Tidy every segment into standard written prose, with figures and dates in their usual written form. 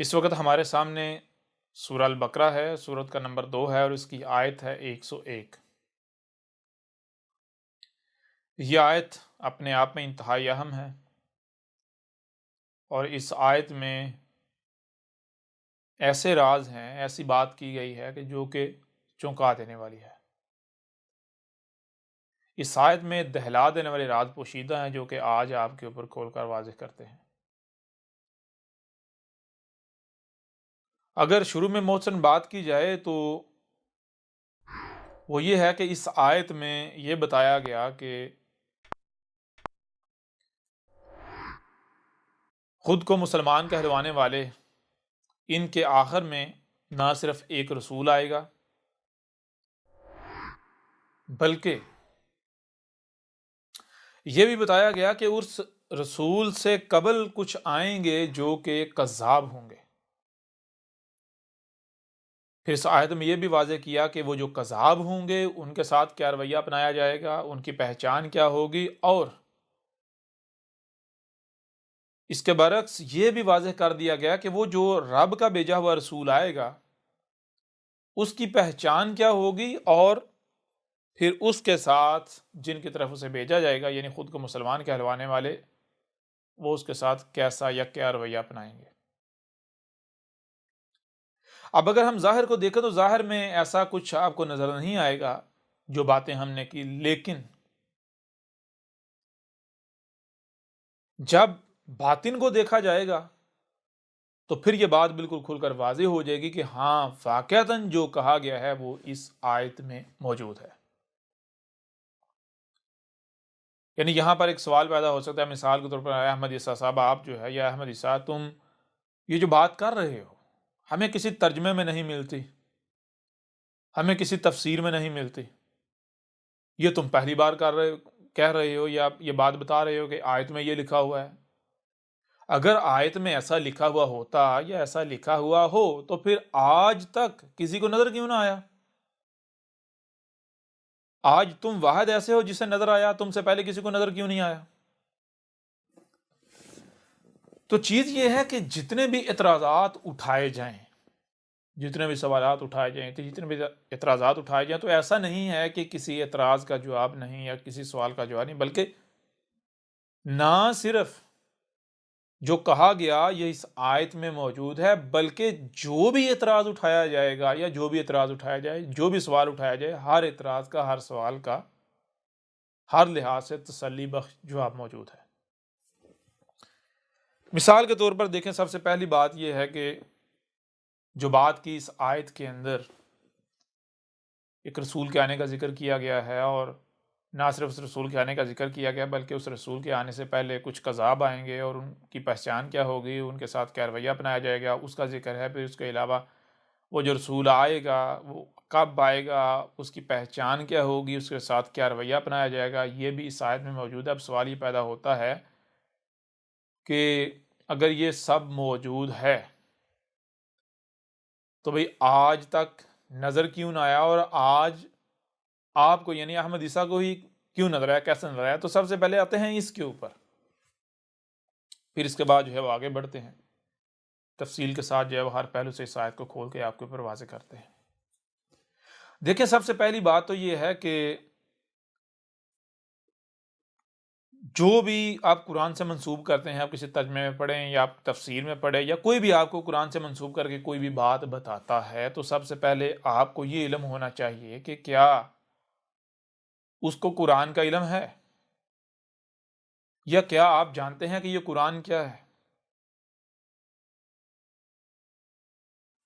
اس وقت ہمارے سامنے سورہ البقرہ ہے، سورت کا نمبر 2 ہے اور اس کی آیت ہے 101۔ یہ آیت اپنے آپ میں انتہائی اہم ہے اور اس آیت میں ایسے راز ہیں، ایسی بات کی گئی ہے کہ چونکا دینے والی ہے۔ اس آیت میں دہلا دینے والے راز پوشیدہ ہیں جو کہ آج آپ کے اوپر کھول کر واضح کرتے ہیں۔ اگر شروع میں محسن بات کی جائے تو وہ یہ ہے کہ اس آیت میں یہ بتایا گیا کہ خود کو مسلمان کہلوانے والے ان کے آخر میں نہ صرف ایک رسول آئے گا بلکہ یہ بھی بتایا گیا کہ اس رسول سے قبل کچھ آئیں گے جو کہ کذاب ہوں گے۔ پھر اس آیت میں یہ بھی واضح کیا کہ وہ جو کذاب ہوں گے ان کے ساتھ کیا رویہ اپنایا جائے گا، ان کی پہچان کیا ہوگی، اور اس کے برعکس یہ بھی واضح کر دیا گیا کہ وہ جو رب کا بھیجا ہوا رسول آئے گا اس کی پہچان کیا ہوگی، اور پھر اس کے ساتھ جن کی طرف اسے بھیجا جائے گا یعنی خود کو مسلمان کہلوانے والے وہ اس کے ساتھ کیسا یا کیا رویہ اپنائیں گے۔ اب اگر ہم ظاہر کو دیکھیں تو ظاہر میں ایسا کچھ آپ کو نظر نہیں آئے گا جو باتیں ہم نے کی، لیکن جب باطن کو دیکھا جائے گا تو پھر یہ بات بالکل کھل کر واضح ہو جائے گی کہ ہاں واقعتاً جو کہا گیا ہے وہ اس آیت میں موجود ہے۔ یعنی یہاں پر ایک سوال پیدا ہو سکتا ہے، مثال کے طور پر احمد عیسیٰ صاحب آپ جو ہے، یا احمد عیسیٰ تم یہ جو بات کر رہے ہو ہمیں کسی ترجمے میں نہیں ملتی، ہمیں کسی تفسیر میں نہیں ملتی، یہ تم پہلی بار کہہ رہے ہو یا یہ بات بتا رہے ہو کہ آیت میں یہ لکھا ہوا ہے۔ اگر آیت میں ایسا لکھا ہوا ہوتا یا ایسا لکھا ہوا ہو تو پھر آج تک کسی کو نظر کیوں نہ آیا؟ آج تم واحد ایسے ہو جسے نظر آیا، تم سے پہلے کسی کو نظر کیوں نہیں آیا؟ تو چیز یہ ہے کہ جتنے بھی اعتراضات اٹھائے جائیں، جتنے بھی سوالات اٹھائے جائیں، تو جتنے بھی اعتراضات اٹھائے جائیں تو ایسا نہیں ہے کہ کسی اعتراض کا جواب نہیں یا کسی سوال کا جواب نہیں، بلکہ نہ صرف جو کہا گیا یہ اس آیت میں موجود ہے، بلکہ جو بھی اعتراض اٹھایا جائے گا یا جو بھی اعتراض اٹھایا جائے، جو بھی سوال اٹھایا جائے، ہر اعتراض کا، ہر سوال کا، ہر لحاظ سے تسلی بخش جواب موجود ہے۔ مثال کے طور پر دیکھیں، سب سے پہلی بات یہ ہے کہ جو بات کی اس آیت کے اندر ایک رسول کے آنے کا ذکر کیا گیا ہے، اور نہ صرف اس رسول کے آنے کا ذکر کیا گیا بلکہ اس رسول کے آنے سے پہلے کچھ کذاب آئیں گے اور ان کی پہچان کیا ہوگی، ان کے ساتھ کیا رویہ اپنایا جائے گا، اس کا ذکر ہے۔ پھر اس کے علاوہ وہ جو رسول آئے گا وہ کب آئے گا، اس کی پہچان کیا ہوگی، اس کے ساتھ کیا رویہ اپنایا جائے گا، یہ بھی اس آیت میں موجود ہے۔ اب سوال یہ پیدا ہوتا ہے کہ اگر یہ سب موجود ہے تو بھئی آج تک نظر کیوں نہ آیا، اور آج آپ کو یعنی احمد عیسیٰ کو ہی کیوں نظر آیا، کیسے نظر آیا؟ تو سب سے پہلے آتے ہیں اس کے اوپر، پھر اس کے بعد جو ہے وہ آگے بڑھتے ہیں، تفصیل کے ساتھ جو ہے وہ ہر پہلو سے اس آیت کو کھول کے آپ کے اوپر واضح کرتے ہیں۔ دیکھیں، سب سے پہلی بات تو یہ ہے کہ جو بھی آپ قرآن سے منسوب کرتے ہیں، آپ کسی ترجمے میں پڑھیں یا آپ تفسیر میں پڑھیں یا کوئی بھی آپ کو قرآن سے منسوب کر کے کوئی بھی بات بتاتا ہے، تو سب سے پہلے آپ کو یہ علم ہونا چاہیے کہ کیا اس کو قرآن کا علم ہے، یا کیا آپ جانتے ہیں کہ یہ قرآن کیا ہے۔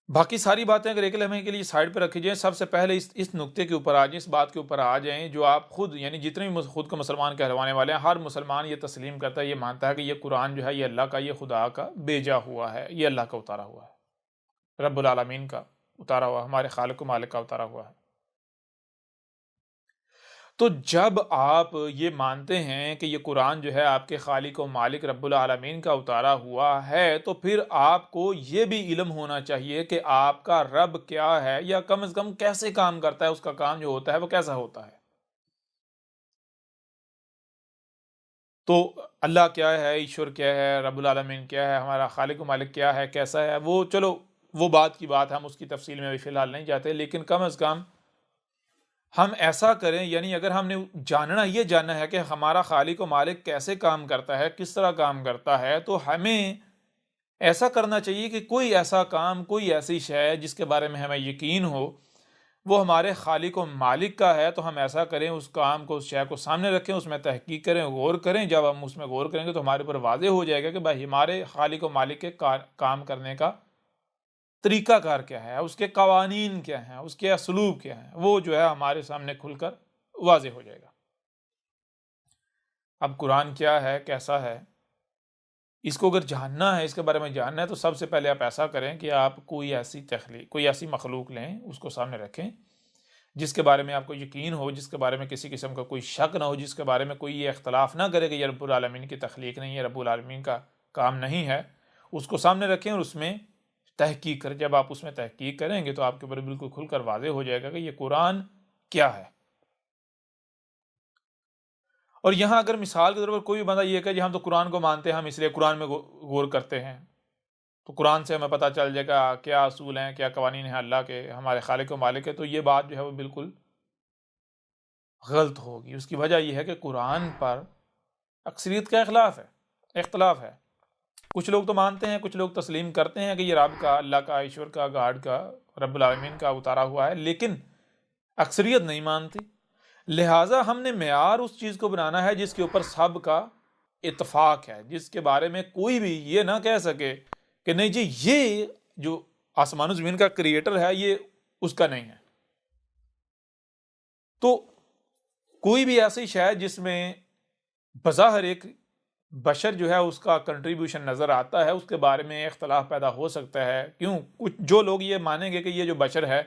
باقی ساری باتیں اگر ایک لمحے کے لیے سائڈ پہ رکھی جائیں، سب سے پہلے اس نقطے کے اوپر آ جائیں، اس بات کے اوپر آ جائیں جو آپ خود یعنی جتنے بھی خود کو مسلمان کہلوانے والے ہیں، ہر مسلمان یہ تسلیم کرتا ہے، یہ مانتا ہے کہ یہ قرآن جو ہے یہ اللہ کا، یہ خدا کا بھیجا ہوا ہے، یہ اللہ کا اتارا ہوا ہے، رب العالمین کا اتارا ہوا، ہمارے خالق و مالک کا اتارا ہوا ہے۔ تو جب آپ یہ مانتے ہیں کہ یہ قرآن جو ہے آپ کے خالق و مالک رب العالمین کا اتارا ہوا ہے، تو پھر آپ کو یہ بھی علم ہونا چاہیے کہ آپ کا رب کیا ہے، یا کم از کم کیسے کام کرتا ہے، اس کا کام جو ہوتا ہے وہ کیسا ہوتا ہے۔ تو اللہ کیا ہے، ایشور کیا ہے، رب العالمین کیا ہے، ہمارا خالق و مالک کیا ہے، کیسا ہے، وہ چلو وہ بات کی بات، ہم اس کی تفصیل میں ابھی فی الحال نہیں جاتے، لیکن کم از کم ہم ایسا کریں، یعنی اگر ہم نے یہ جاننا ہے کہ ہمارا خالق و مالک کیسے کام کرتا ہے، کس طرح کام کرتا ہے، تو ہمیں ایسا کرنا چاہیے کہ کوئی ایسا کام، کوئی ایسی شے جس کے بارے میں ہمیں یقین ہو وہ ہمارے خالق و مالک کا ہے، تو ہم ایسا کریں، اس کام کو، اس شے کو سامنے رکھیں، اس میں تحقیق کریں، غور کریں۔ جب ہم اس میں غور کریں گے تو ہمارے اوپر واضح ہو جائے گا کہ بھائی ہمارے خالق و مالک کے کام کرنے کا طریقہ کار کیا ہے، اس کے قوانین کیا ہیں، اس کے اسلوب کیا ہیں، وہ جو ہے ہمارے سامنے کھل کر واضح ہو جائے گا۔ اب قرآن کیا ہے، کیسا ہے، اس کو اگر جاننا ہے، اس کے بارے میں جاننا ہے، تو سب سے پہلے آپ ایسا کریں کہ آپ کوئی ایسی مخلوق لیں، اس کو سامنے رکھیں جس کے بارے میں آپ کو یقین ہو، جس کے بارے میں کسی قسم کا کوئی شک نہ ہو، جس کے بارے میں کوئی یہ اختلاف نہ کرے کہ یہ رب العالمین کی تخلیق نہیں ہے، رب العالمین کا کام نہیں ہے، اس کو سامنے رکھیں اور اس میں تحقیق کریں۔ جب آپ اس میں تحقیق کریں گے تو آپ کے اوپر بالکل کھل کر واضح ہو جائے گا کہ یہ قرآن کیا ہے۔ اور یہاں اگر مثال کے طور پر کوئی بندہ یہ کہ جی ہم تو قرآن کو مانتے ہیں، ہم اس لیے قرآن میں غور کرتے ہیں، تو قرآن سے ہمیں پتہ چل جائے گا کیا اصول ہیں، کیا قوانین ہیں اللہ کے، ہمارے خالق و مالک کے، تو یہ بات جو ہے وہ بالکل غلط ہوگی۔ اس کی وجہ یہ ہے کہ قرآن پر اکثریت کا اختلاف ہے۔ کچھ لوگ تو مانتے ہیں، کچھ لوگ تسلیم کرتے ہیں کہ یہ رب کا، اللہ کا، ایشور کا، گاڈ کا، رب العالمین کا اتارا ہوا ہے، لیکن اکثریت نہیں مانتی۔ لہٰذا ہم نے معیار اس چیز کو بنانا ہے جس کے اوپر سب کا اتفاق ہے، جس کے بارے میں کوئی بھی یہ نہ کہہ سکے کہ نہیں جی یہ جو آسمان و زمین کا کریٹر ہے یہ اس کا نہیں ہے۔ تو کوئی بھی ایسی شے جس میں بظاہر ایک بشر جو ہے اس کا کنٹریبیوشن نظر آتا ہے، اس کے بارے میں اختلاف پیدا ہو سکتا ہے۔ کیوں؟ کچھ جو لوگ یہ مانیں گے کہ یہ جو بشر ہے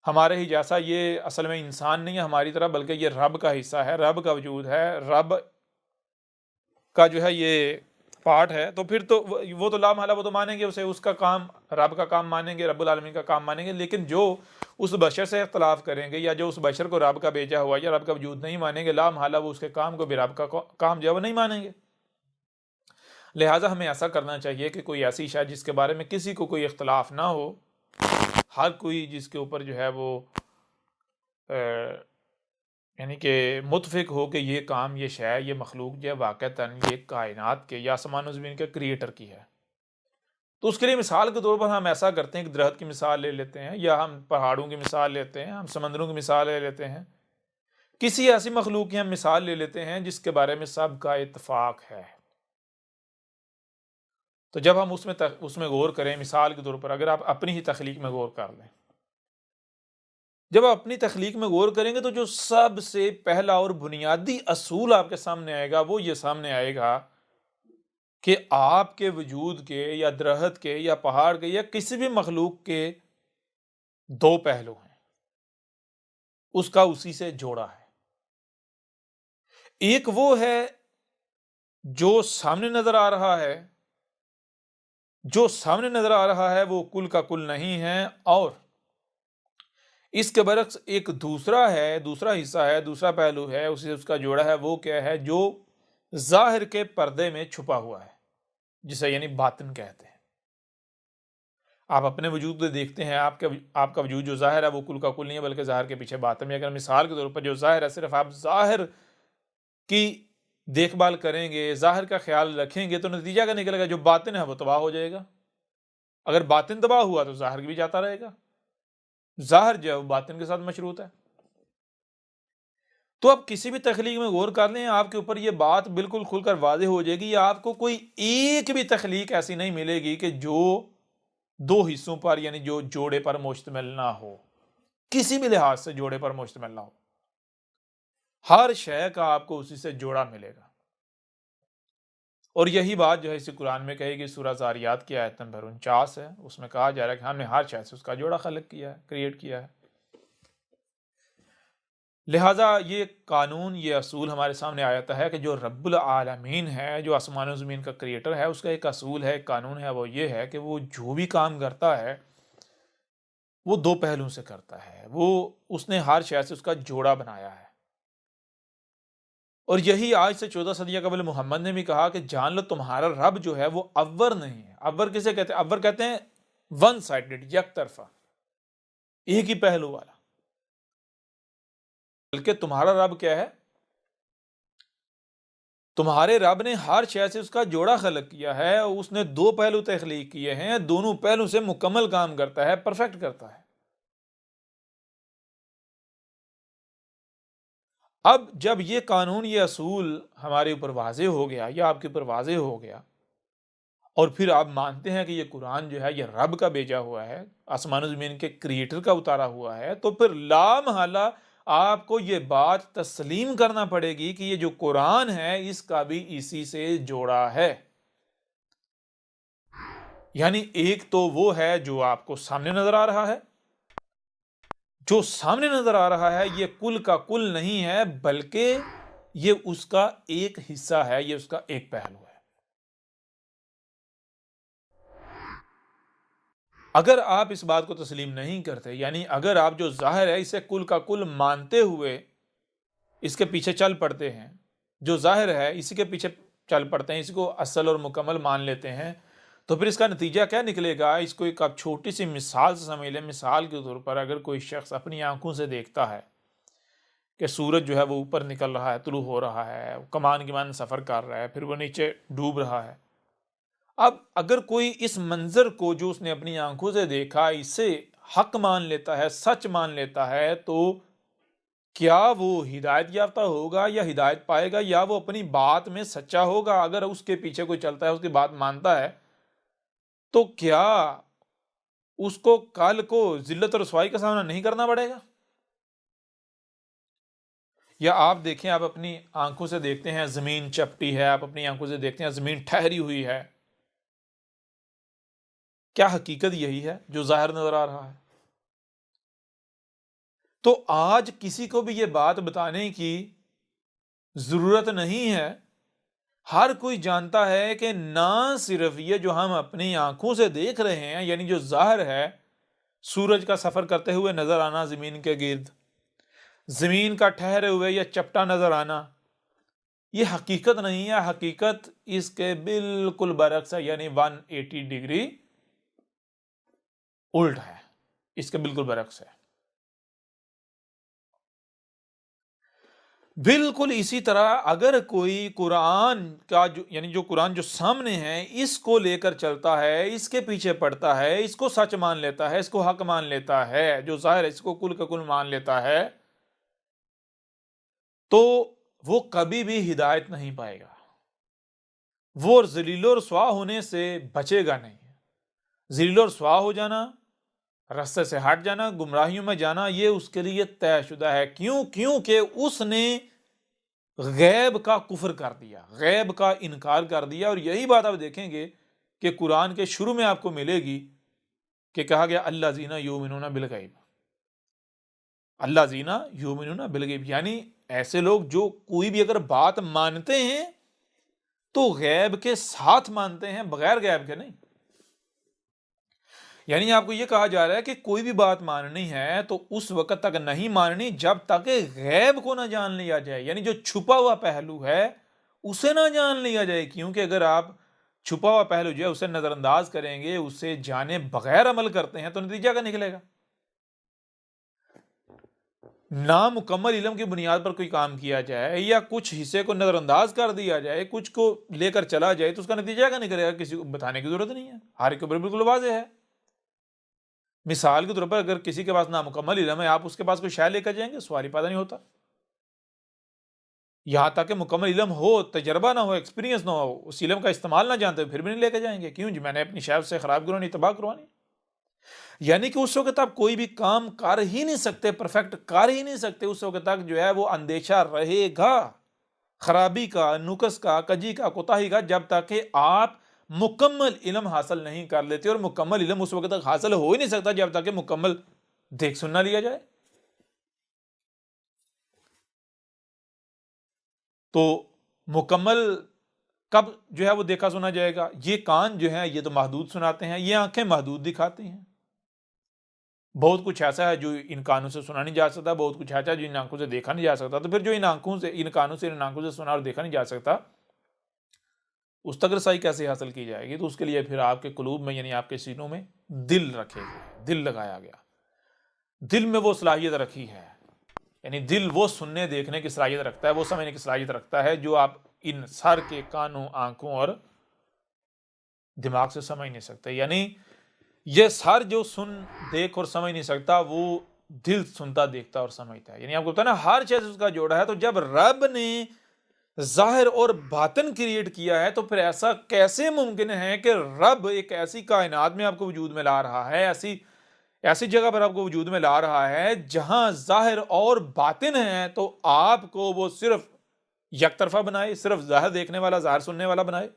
ہمارے ہی جیسا، یہ اصل میں انسان نہیں ہے ہماری طرح، بلکہ یہ رب کا حصہ ہے، رب کا وجود ہے، رب کا جو ہے یہ پارٹ ہے، تو پھر تو وہ تو لا محالہ وہ تو مانیں گے اسے، اس کا کام، رب کا کام مانیں گے، رب العالمین کا کام مانیں گے۔ لیکن جو اس بشر سے اختلاف کریں گے، یا جو اس بشر کو رب کا بھیجا ہوا یا رب کا وجود نہیں مانیں گے، لا محالہ وہ اس کے کام کو بھی، رب کا کام جو ہے وہ نہیں مانیں گے۔ لہٰذا ہمیں ایسا کرنا چاہیے کہ کوئی ایسی شے جس کے بارے میں کسی کو کوئی اختلاف نہ ہو، ہر کوئی جس کے اوپر جو ہے وہ یعنی کہ متفق ہو کہ یہ کام، یہ شے، یہ مخلوق جو ہے واقعتاً یہ کائنات کے یا آسمان و زمین کے کریٹر کی ہے۔ تو اس کے لیے مثال کے طور پر ہم ایسا کرتے ہیں کہ درخت کی مثال لے لیتے ہیں، یا ہم پہاڑوں کی مثال لیتے ہیں، ہم سمندروں کی مثال لے لیتے ہیں، کسی ایسی مخلوق کی ہم مثال لے لیتے ہیں جس کے بارے میں سب کا اتفاق ہے۔ تو جب ہم اس میں غور کریں، مثال کے طور پر اگر آپ اپنی ہی تخلیق میں غور کر لیں، جب آپ اپنی تخلیق میں غور کریں گے تو جو سب سے پہلا اور بنیادی اصول آپ کے سامنے آئے گا وہ یہ سامنے آئے گا کہ آپ کے وجود کے، یا درخت کے، یا پہاڑ کے، یا کسی بھی مخلوق کے دو پہلو ہیں، اس کا اسی سے جوڑا ہے۔ ایک وہ ہے جو سامنے نظر آ رہا ہے، جو سامنے نظر آ رہا ہے وہ کل کا کل نہیں ہے، اور اس کے برعکس ایک دوسرا حصہ ہے، دوسرا پہلو ہے، اسے اس کا جوڑا ہے، وہ کیا ہے؟ جو ظاہر کے پردے میں چھپا ہوا ہے، جسے یعنی باطن کہتے ہیں۔ آپ اپنے وجود کو دیکھتے ہیں، آپ کا وجود جو ظاہر ہے وہ کل کا کل نہیں ہے، بلکہ ظاہر کے پیچھے باطن میں۔ اگر مثال کے طور پر جو ظاہر ہے، صرف آپ ظاہر کی دیکھ بھال کریں گے، ظاہر کا خیال رکھیں گے، تو نتیجہ کیا نکلے گا؟ جو باطن ہے وہ تباہ ہو جائے گا۔ اگر باطن تباہ ہوا تو ظاہر بھی جاتا رہے گا، ظاہر جو ہے وہ باطن کے ساتھ مشروط ہے۔ تو آپ کسی بھی تخلیق میں غور کر لیں، آپ کے اوپر یہ بات بالکل کھل کر واضح ہو جائے گی۔ آپ کو کوئی ایک بھی تخلیق ایسی نہیں ملے گی کہ جو دو حصوں پر، یعنی جو جوڑے پر مشتمل نہ ہو، کسی بھی لحاظ سے جوڑے پر مشتمل نہ ہو۔ ہر شے کا آپ کو اسی سے جوڑا ملے گا۔ اور یہی بات جو ہے اسی قرآن میں کہی گئی، سورہ زاریات کی آیت نمبر 49 ہے، اس میں کہا جا رہا ہے کہ ہم نے ہر شے سے اس کا جوڑا خلق کیا ہے، کریٹ کیا ہے۔ لہٰذا یہ قانون، یہ اصول ہمارے سامنے آتا ہے کہ جو رب العالمین ہے، جو آسمان و زمین کا کریٹر ہے، اس کا ایک اصول ہے، ایک قانون ہے، وہ یہ ہے کہ وہ جو بھی کام کرتا ہے وہ دو پہلوؤں سے کرتا ہے۔ اس نے ہر شے سے اس کا جوڑا بنایا ہے۔ اور یہی آج سے 14 صدیہ قبل محمد نے بھی کہا کہ جان لو تمہارا رب جو ہے وہ اور نہیں ہے۔ اور کسے کہتے ہیں؟ اور کہتے ہیں ون سائڈڈ، یک طرفہ، ایک ہی پہلو والا۔ بلکہ تمہارا رب کیا ہے؟ تمہارے رب نے ہر شے سے اس کا جوڑا خلق کیا ہے، اس نے دو پہلو تخلیق کیے ہیں، دونوں پہلو سے مکمل کام کرتا ہے، پرفیکٹ کرتا ہے۔ اب جب یہ قانون، یہ اصول ہمارے اوپر واضح ہو گیا یا آپ کے اوپر واضح ہو گیا، اور پھر آپ مانتے ہیں کہ یہ قرآن جو ہے یہ رب کا بھیجا ہوا ہے، آسمان و زمین کے کریٹر کا اتارا ہوا ہے، تو پھر لا محالہ آپ کو یہ بات تسلیم کرنا پڑے گی کہ یہ جو قرآن ہے اس کا بھی اسی سے جوڑا ہے۔ یعنی ایک تو وہ ہے جو آپ کو سامنے نظر آ رہا ہے، جو سامنے نظر آ رہا ہے یہ کل کا کل نہیں ہے، بلکہ یہ اس کا ایک حصہ ہے، یہ اس کا ایک پہلو ہے۔ اگر آپ اس بات کو تسلیم نہیں کرتے، یعنی اگر آپ جو ظاہر ہے اسے کل کا کل مانتے ہوئے اس کے پیچھے چل پڑتے ہیں، جو ظاہر ہے اسی کے پیچھے چل پڑتے ہیں، اسی کو اصل اور مکمل مان لیتے ہیں، تو پھر اس کا نتیجہ کیا نکلے گا؟ اس کو ایک آپ چھوٹی سی مثال سے سمجھ لیں۔ مثال کے طور پر اگر کوئی شخص اپنی آنکھوں سے دیکھتا ہے کہ سورج جو ہے وہ اوپر نکل رہا ہے، طلوع ہو رہا ہے، کمان کی مان سفر کر رہا ہے، پھر وہ نیچے ڈوب رہا ہے۔ اب اگر کوئی اس منظر کو جو اس نے اپنی آنکھوں سے دیکھا اسے حق مان لیتا ہے، سچ مان لیتا ہے، تو کیا وہ ہدایت یافتہ ہوگا یا ہدایت پائے گا، یا وہ اپنی بات میں سچا ہوگا؟ اگر اس کے پیچھے کوئی چلتا ہے، اس کی بات مانتا ہے، تو کیا اس کو کل کو ذلت اور رسوائی کا سامنا نہیں کرنا پڑے گا؟ یا آپ دیکھیں، آپ اپنی آنکھوں سے دیکھتے ہیں زمین چپٹی ہے، آپ اپنی آنکھوں سے دیکھتے ہیں زمین ٹھہری ہوئی ہے، کیا حقیقت یہی ہے جو ظاہر نظر آ رہا ہے؟ تو آج کسی کو بھی یہ بات بتانے کی ضرورت نہیں ہے، ہر کوئی جانتا ہے کہ نہ صرف یہ جو ہم اپنی آنکھوں سے دیکھ رہے ہیں، یعنی جو ظاہر ہے، سورج کا سفر کرتے ہوئے نظر آنا زمین کے گرد، زمین کا ٹھہرے ہوئے یا چپٹا نظر آنا، یہ حقیقت نہیں ہے۔ حقیقت اس کے بالکل برعکس ہے، یعنی 180 ڈگری الٹ ہے، اس کے بالکل برعکس ہے۔ بالکل اسی طرح اگر کوئی قرآن کا یعنی جو قرآن جو سامنے ہے اس کو لے کر چلتا ہے، اس کے پیچھے پڑتا ہے، اس کو سچ مان لیتا ہے، اس کو حق مان لیتا ہے، جو ظاہر ہے اس کو کل کا کل مان لیتا ہے، تو وہ کبھی بھی ہدایت نہیں پائے گا، وہ ذلیل و رسوا ہونے سے بچے گا نہیں۔ ذلیل و رسوا ہو جانا، رستے سے ہٹ جانا، گمراہیوں میں جانا، یہ اس کے لیے طے شدہ ہے۔ کیونکہ اس نے غیب کا کفر کر دیا، غیب کا انکار کر دیا۔ اور یہی بات آپ دیکھیں گے کہ قرآن کے شروع میں آپ کو ملے گی کہ کہا گیا الذین یؤمنون بالغیب، الذین یؤمنون بالغیب، یعنی ایسے لوگ جو کوئی بھی اگر بات مانتے ہیں تو غیب کے ساتھ مانتے ہیں، بغیر غیب کے نہیں۔ یعنی آپ کو یہ کہا جا رہا ہے کہ کوئی بھی بات ماننی ہے تو اس وقت تک نہیں ماننی جب تک غیب کو نہ جان لیا جائے، یعنی جو چھپا ہوا پہلو ہے اسے نہ جان لیا جائے۔ کیونکہ اگر آپ چھپا ہوا پہلو جو ہے اسے نظر انداز کریں گے، اسے جانے بغیر عمل کرتے ہیں، تو نتیجہ کیا نکلے گا؟ نامکمل علم کی بنیاد پر کوئی کام کیا جائے یا کچھ حصے کو نظر انداز کر دیا جائے، کچھ کو لے کر چلا جائے، تو اس کا نتیجہ کیا نکلے گا؟ کسی کو بتانے کی ضرورت نہیں ہے، ہر ایک اوپر بالکل واضح ہے۔ مثال کے طور پر اگر کسی کے پاس نامکمل علم ہے، آپ اس کے پاس کوئی شے لے کر جائیں گے، سوال ہی پیدا نہیں ہوتا۔ یہاں تک کہ مکمل علم ہو، تجربہ نہ ہو، ایکسپیرینس نہ ہو، اس علم کا استعمال نہ جانتے پھر بھی نہیں لے کے جائیں گے۔ کیوں جی؟ میں نے اپنی شے سے خراب کرانی، تباہ کروانی۔ یعنی کہ اس وقت آپ کوئی بھی کام کر ہی نہیں سکتے، پرفیکٹ کر ہی نہیں سکتے، اس وقت تک جو ہے وہ اندیشہ رہے گا خرابی کا، نقص کا، کجی کا، کوتاہی کا، جب تک کہ آپ مکمل علم حاصل نہیں کر لیتے۔ اور مکمل علم اس وقت تک حاصل ہو ہی نہیں سکتا جب تک کہ مکمل دیکھ سننا لیا جائے۔ تو مکمل کب جو ہے وہ دیکھا سنا جائے گا؟ یہ کان جو ہے یہ تو محدود سناتے ہیں، یہ آنکھیں محدود دکھاتی ہیں۔ بہت کچھ ایسا ہے جو ان کانوں سے سنا نہیں جا سکتا، بہت کچھ ایسا ہے جو ان آنکھوں سے دیکھا نہیں جا سکتا۔ تو پھر جو ان کانوں سے ان آنکھوں سے سنا اور دیکھا نہیں جا سکتا، اس تک رسائی کیسے حاصل کی جائے گی؟ تو اس کے لیے پھر آپ کے قلوب میں یعنی آپ کے سینوں میں دل رکھے گئے، دل لگایا گیا، دل میں وہ صلاحیت رکھی ہے، یعنی دل وہ سننے دیکھنے کی صلاحیت رکھتا ہے، وہ سمجھنے کی صلاحیت رکھتا ہے جو آپ ان سر کے کانوں، آنکھوں اور دماغ سے سمجھ نہیں سکتے۔ یعنی یہ سر جو سن دیکھ اور سمجھ نہیں سکتا، وہ دل سنتا دیکھتا اور سمجھتا ہے۔ یعنی آپ کو پتا نا ہر چیز اس کا جوڑا ہے۔ تو جب رب نے ظاہر اور باطن کریٹ کیا ہے تو پھر ایسا کیسے ممکن ہے کہ رب ایک ایسی کائنات میں آپ کو وجود میں لا رہا ہے، ایسی جگہ پر آپ کو وجود میں لا رہا ہے جہاں ظاہر اور باطن ہے، تو آپ کو وہ صرف یک طرفہ بنائے، صرف ظاہر دیکھنے والا، ظاہر سننے والا بنائے؟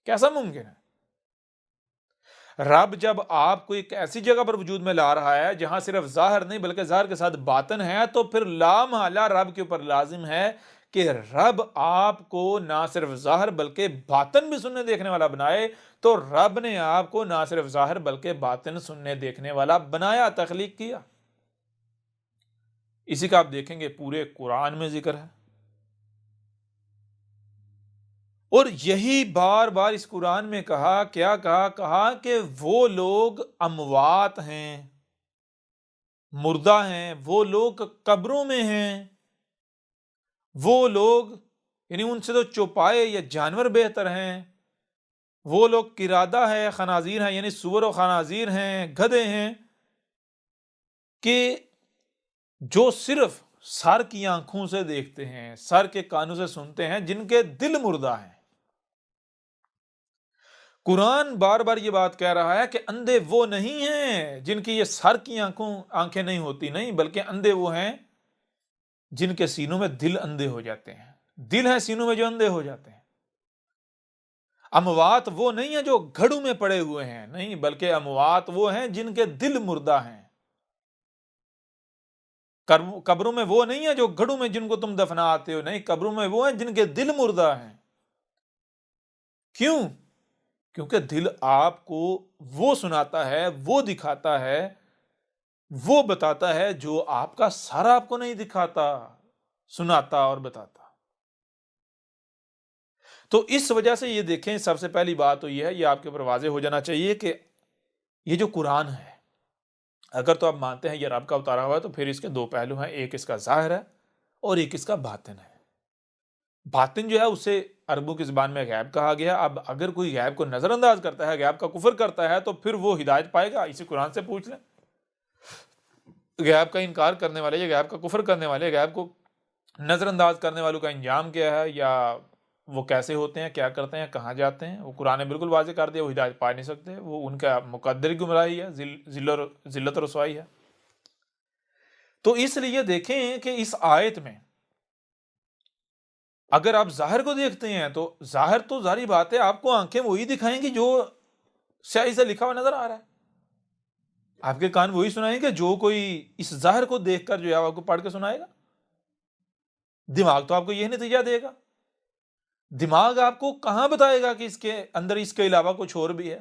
کیسا ممکن ہے؟ رب جب آپ کو ایک ایسی جگہ پر وجود میں لا رہا ہے جہاں صرف ظاہر نہیں بلکہ ظاہر کے ساتھ باطن ہے، تو پھر لا محالہ رب کے اوپر لازم ہے کہ رب آپ کو نہ صرف ظاہر بلکہ باطن بھی سننے دیکھنے والا بنائے۔ تو رب نے آپ کو نہ صرف ظاہر بلکہ باطن سننے دیکھنے والا بنایا، تخلیق کیا۔ اسی کا آپ دیکھیں گے پورے قرآن میں ذکر ہے، اور یہی بار بار اس قرآن میں کہا، کیا کہا کہ وہ لوگ اموات ہیں، مردہ ہیں، وہ لوگ قبروں میں ہیں، وہ لوگ یعنی ان سے تو چوپائے یا جانور بہتر ہیں، وہ لوگ قرادہ ہے، خنازیر ہیں، یعنی سور و خنازیر ہیں، گدھے ہیں، کہ جو صرف سر کی آنکھوں سے دیکھتے ہیں، سر کے کانوں سے سنتے ہیں، جن کے دل مردہ ہیں۔ قرآن بار بار یہ بات کہہ رہا ہے کہ اندھے وہ نہیں ہیں جن کی یہ سر کی آنکھیں نہیں ہوتی، نہیں، بلکہ اندھے وہ ہیں جن کے سینوں میں دل اندھے ہو جاتے ہیں، دل ہیں سینوں میں جو اندھے ہو جاتے ہیں۔ اموات وہ نہیں ہیں جو گھڑوں میں پڑے ہوئے ہیں، نہیں، بلکہ اموات وہ ہیں جن کے دل مردہ ہیں۔ قبروں میں وہ نہیں ہیں جو گھڑوں میں جن کو تم دفناتے ہو، نہیں، قبروں میں وہ ہیں جن کے دل مردہ ہیں۔ کیوں؟ کیونکہ دل آپ کو وہ سناتا ہے، وہ دکھاتا ہے، وہ بتاتا ہے جو آپ کا سر آپ کو نہیں دکھاتا، سناتا اور بتاتا۔ تو اس وجہ سے یہ دیکھیں، سب سے پہلی بات تو یہ ہے، یہ آپ کے اوپر واضح ہو جانا چاہیے کہ یہ جو قرآن ہے، اگر تو آپ مانتے ہیں یہ رب کا اتارا ہوا ہے، تو پھر اس کے دو پہلو ہیں، ایک اس کا ظاہر ہے اور ایک اس کا باطن ہے۔ باطن جو ہے اسے عربوں کی زبان میں غیب کہا گیا۔ اب اگر کوئی غیب کو نظر انداز کرتا ہے، غیب کا کفر کرتا ہے، تو پھر وہ ہدایت پائے گا؟ اسی قرآن سے پوچھ لیں۔ غیب کا انکار کرنے والے یا غیب کا کفر کرنے والے، غیب کو نظر انداز کرنے والوں کا انجام کیا ہے، یا وہ کیسے ہوتے ہیں، کیا کرتے ہیں، کہاں جاتے ہیں؟ وہ قرآن نے بالکل واضح کر دیا، وہ ہدایت پا نہیں سکتے، وہ ان کا مقدر گمراہی ہے، ذلت و رسوائی ہے۔ تو اس لیے دیکھیں کہ اس آیت میں اگر آپ ظاہر کو دیکھتے ہیں تو ظاہر تو ظاہری بات ہے، آپ کو آنکھیں وہی دکھائیں گی جو سیاہی سے لکھا ہوا نظر آ رہا ہے، آپ کے کان وہی سنائیں گے جو کوئی اس ظاہر کو دیکھ کر جو ہے آپ کو پڑھ کے سنائے گا۔ دماغ تو آپ کو یہی نتیجہ دے گا، دماغ آپ کو کہاں بتائے گا کہ اس کے اندر اس کے علاوہ کچھ اور بھی ہے؟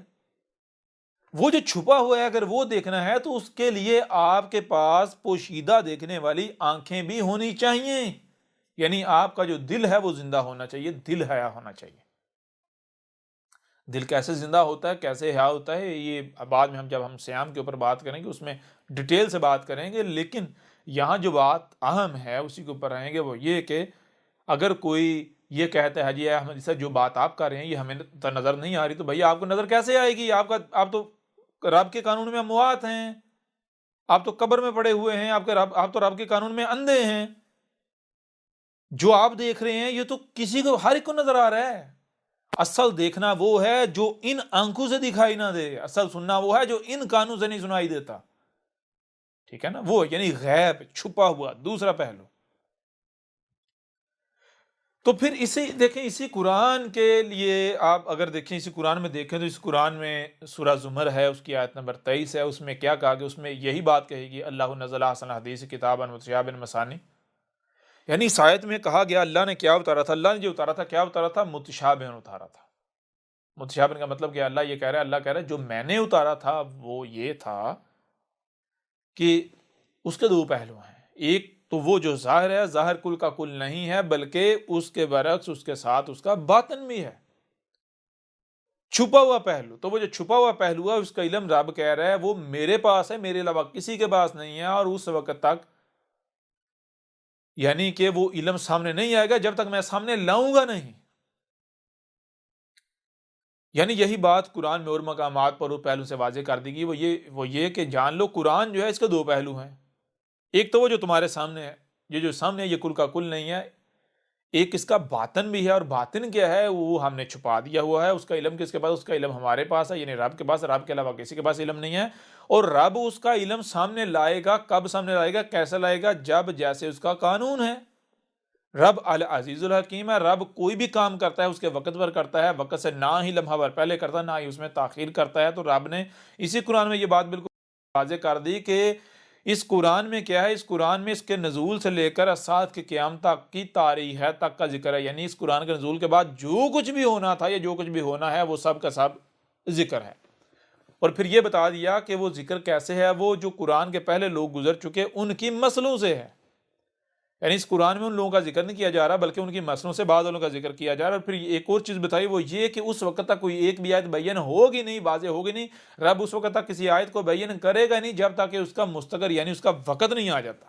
وہ جو چھپا ہوا ہے اگر وہ دیکھنا ہے تو اس کے لیے آپ کے پاس پوشیدہ دیکھنے والی آنکھیں بھی ہونی چاہیے، یعنی آپ کا جو دل ہے وہ زندہ ہونا چاہیے، دل حیا ہونا چاہیے۔ دل کیسے زندہ ہوتا ہے، کیسے حیا ہوتا ہے، یہ بعد میں جب ہم صیام کے اوپر بات کریں گے اس میں ڈیٹیل سے بات کریں گے، لیکن یہاں جو بات اہم ہے اسی کے اوپر رہیں گے، وہ یہ کہ اگر کوئی یہ کہتا ہے جی احمد صاحب جو بات آپ کر رہے ہیں یہ ہمیں تو نظر نہیں آ رہی، تو بھائی آپ کو نظر کیسے آئے گی؟ آپ تو رب کے قانون میں اموات ہیں، آپ تو قبر میں پڑے ہوئے ہیں، آپ تو رب کے قانون میں اندھے ہیں۔ جو آپ دیکھ رہے ہیں یہ تو کسی کو، ہر ایک کو نظر آ رہا ہے۔ اصل دیکھنا وہ ہے جو ان آنکھوں سے دکھائی نہ دے، اصل سننا وہ ہے جو ان کانوں سے نہیں سنائی دیتا، ٹھیک ہے نا؟ وہ یعنی غیب، چھپا ہوا دوسرا پہلو۔ تو پھر اسی دیکھیں، اسی قرآن کے لیے آپ اگر دیکھیں، اسی قرآن میں دیکھیں تو اس قرآن میں سورہ زمر ہے، اس کی آیت نمبر 23 ہے، اس میں کیا کہا کہ اس میں یہی بات کہے گی، اللہ نزل احسن الحدیث کتابا متشابہا مثانی، یعنی اس آیت میں کہا گیا اللہ نے کیا اتارا تھا، اللہ نے جو اتارا تھا کیا اتارا تھا؟ متشابہن اتارا تھا۔ متشابہن کا مطلب کیا؟ اللہ یہ کہہ رہا ہے، اللہ کہہ رہا ہے جو میں نے اتارا تھا وہ یہ تھا کہ اس کے دو پہلو ہیں. ایک تو وہ جو ظاہر ہے، ظاہر کل کا کل نہیں ہے، بلکہ اس کے برعکس اس کے ساتھ اس کا باطن بھی ہے، چھپا ہوا پہلو. تو وہ جو چھپا ہوا پہلو ہے اس کا علم رب کہہ رہا ہے وہ میرے پاس ہے، میرے علاوہ کسی کے پاس نہیں ہے، اور اس وقت تک یعنی کہ وہ علم سامنے نہیں آئے گا جب تک میں سامنے لاؤں گا نہیں. یعنی یہی بات قرآن میں اور مقامات پر وہ پہلو سے واضح کر دی گئی، وہ یہ کہ جان لو قرآن جو ہے اس کے دو پہلو ہیں. ایک تو وہ جو تمہارے سامنے ہے، یہ جو سامنے ہے یہ کل کا کل نہیں ہے. ایک اس کا باطن بھی ہے، اور باطن کیا ہے وہ ہم نے چھپا دیا ہوا ہے. اس کا علم کس کے پاس؟ اس کا علم ہمارے پاس ہے، یعنی رب کے پاس. رب کے علاوہ کسی کے پاس علم نہیں ہے، اور رب اس کا علم سامنے لائے گا. کب سامنے لائے گا؟ کیسے لائے گا؟ جب جیسے اس کا قانون ہے. رب العزیز الحکیم ہے. رب کوئی بھی کام کرتا ہے اس کے وقت پر کرتا ہے، وقت سے نہ ہی لمحہ بھر پہلے کرتا ہے، نہ ہی اس میں تاخیر کرتا ہے. تو رب نے اسی قرآن میں یہ بات بالکل واضح کر دی کہ اس قرآن میں کیا ہے، اس قرآن میں اس کے نزول سے لے کر ساتھ کے قیام تک کی تاریخ ہے تک کا ذکر ہے. یعنی اس قرآن کے نزول کے بعد جو کچھ بھی ہونا تھا یا جو کچھ بھی ہونا ہے وہ سب کا سب ذکر ہے. اور پھر یہ بتا دیا کہ وہ ذکر کیسے ہے، وہ جو قرآن کے پہلے لوگ گزر چکے ان کی مسلوں سے ہے. یعنی اس قرآن میں ان لوگوں کا ذکر نہیں کیا جا رہا بلکہ ان کی مسلوں سے بعض والوں کا ذکر کیا جا رہا ہے. اور پھر ایک اور چیز بتائی وہ یہ کہ اس وقت تک کوئی ایک بھی آیت بیان ہوگی نہیں، واضح ہوگی نہیں. رب اس وقت تک کسی آیت کو بیان کرے گا نہیں جب تک کہ اس کا مستقر یعنی اس کا وقت نہیں آ جاتا.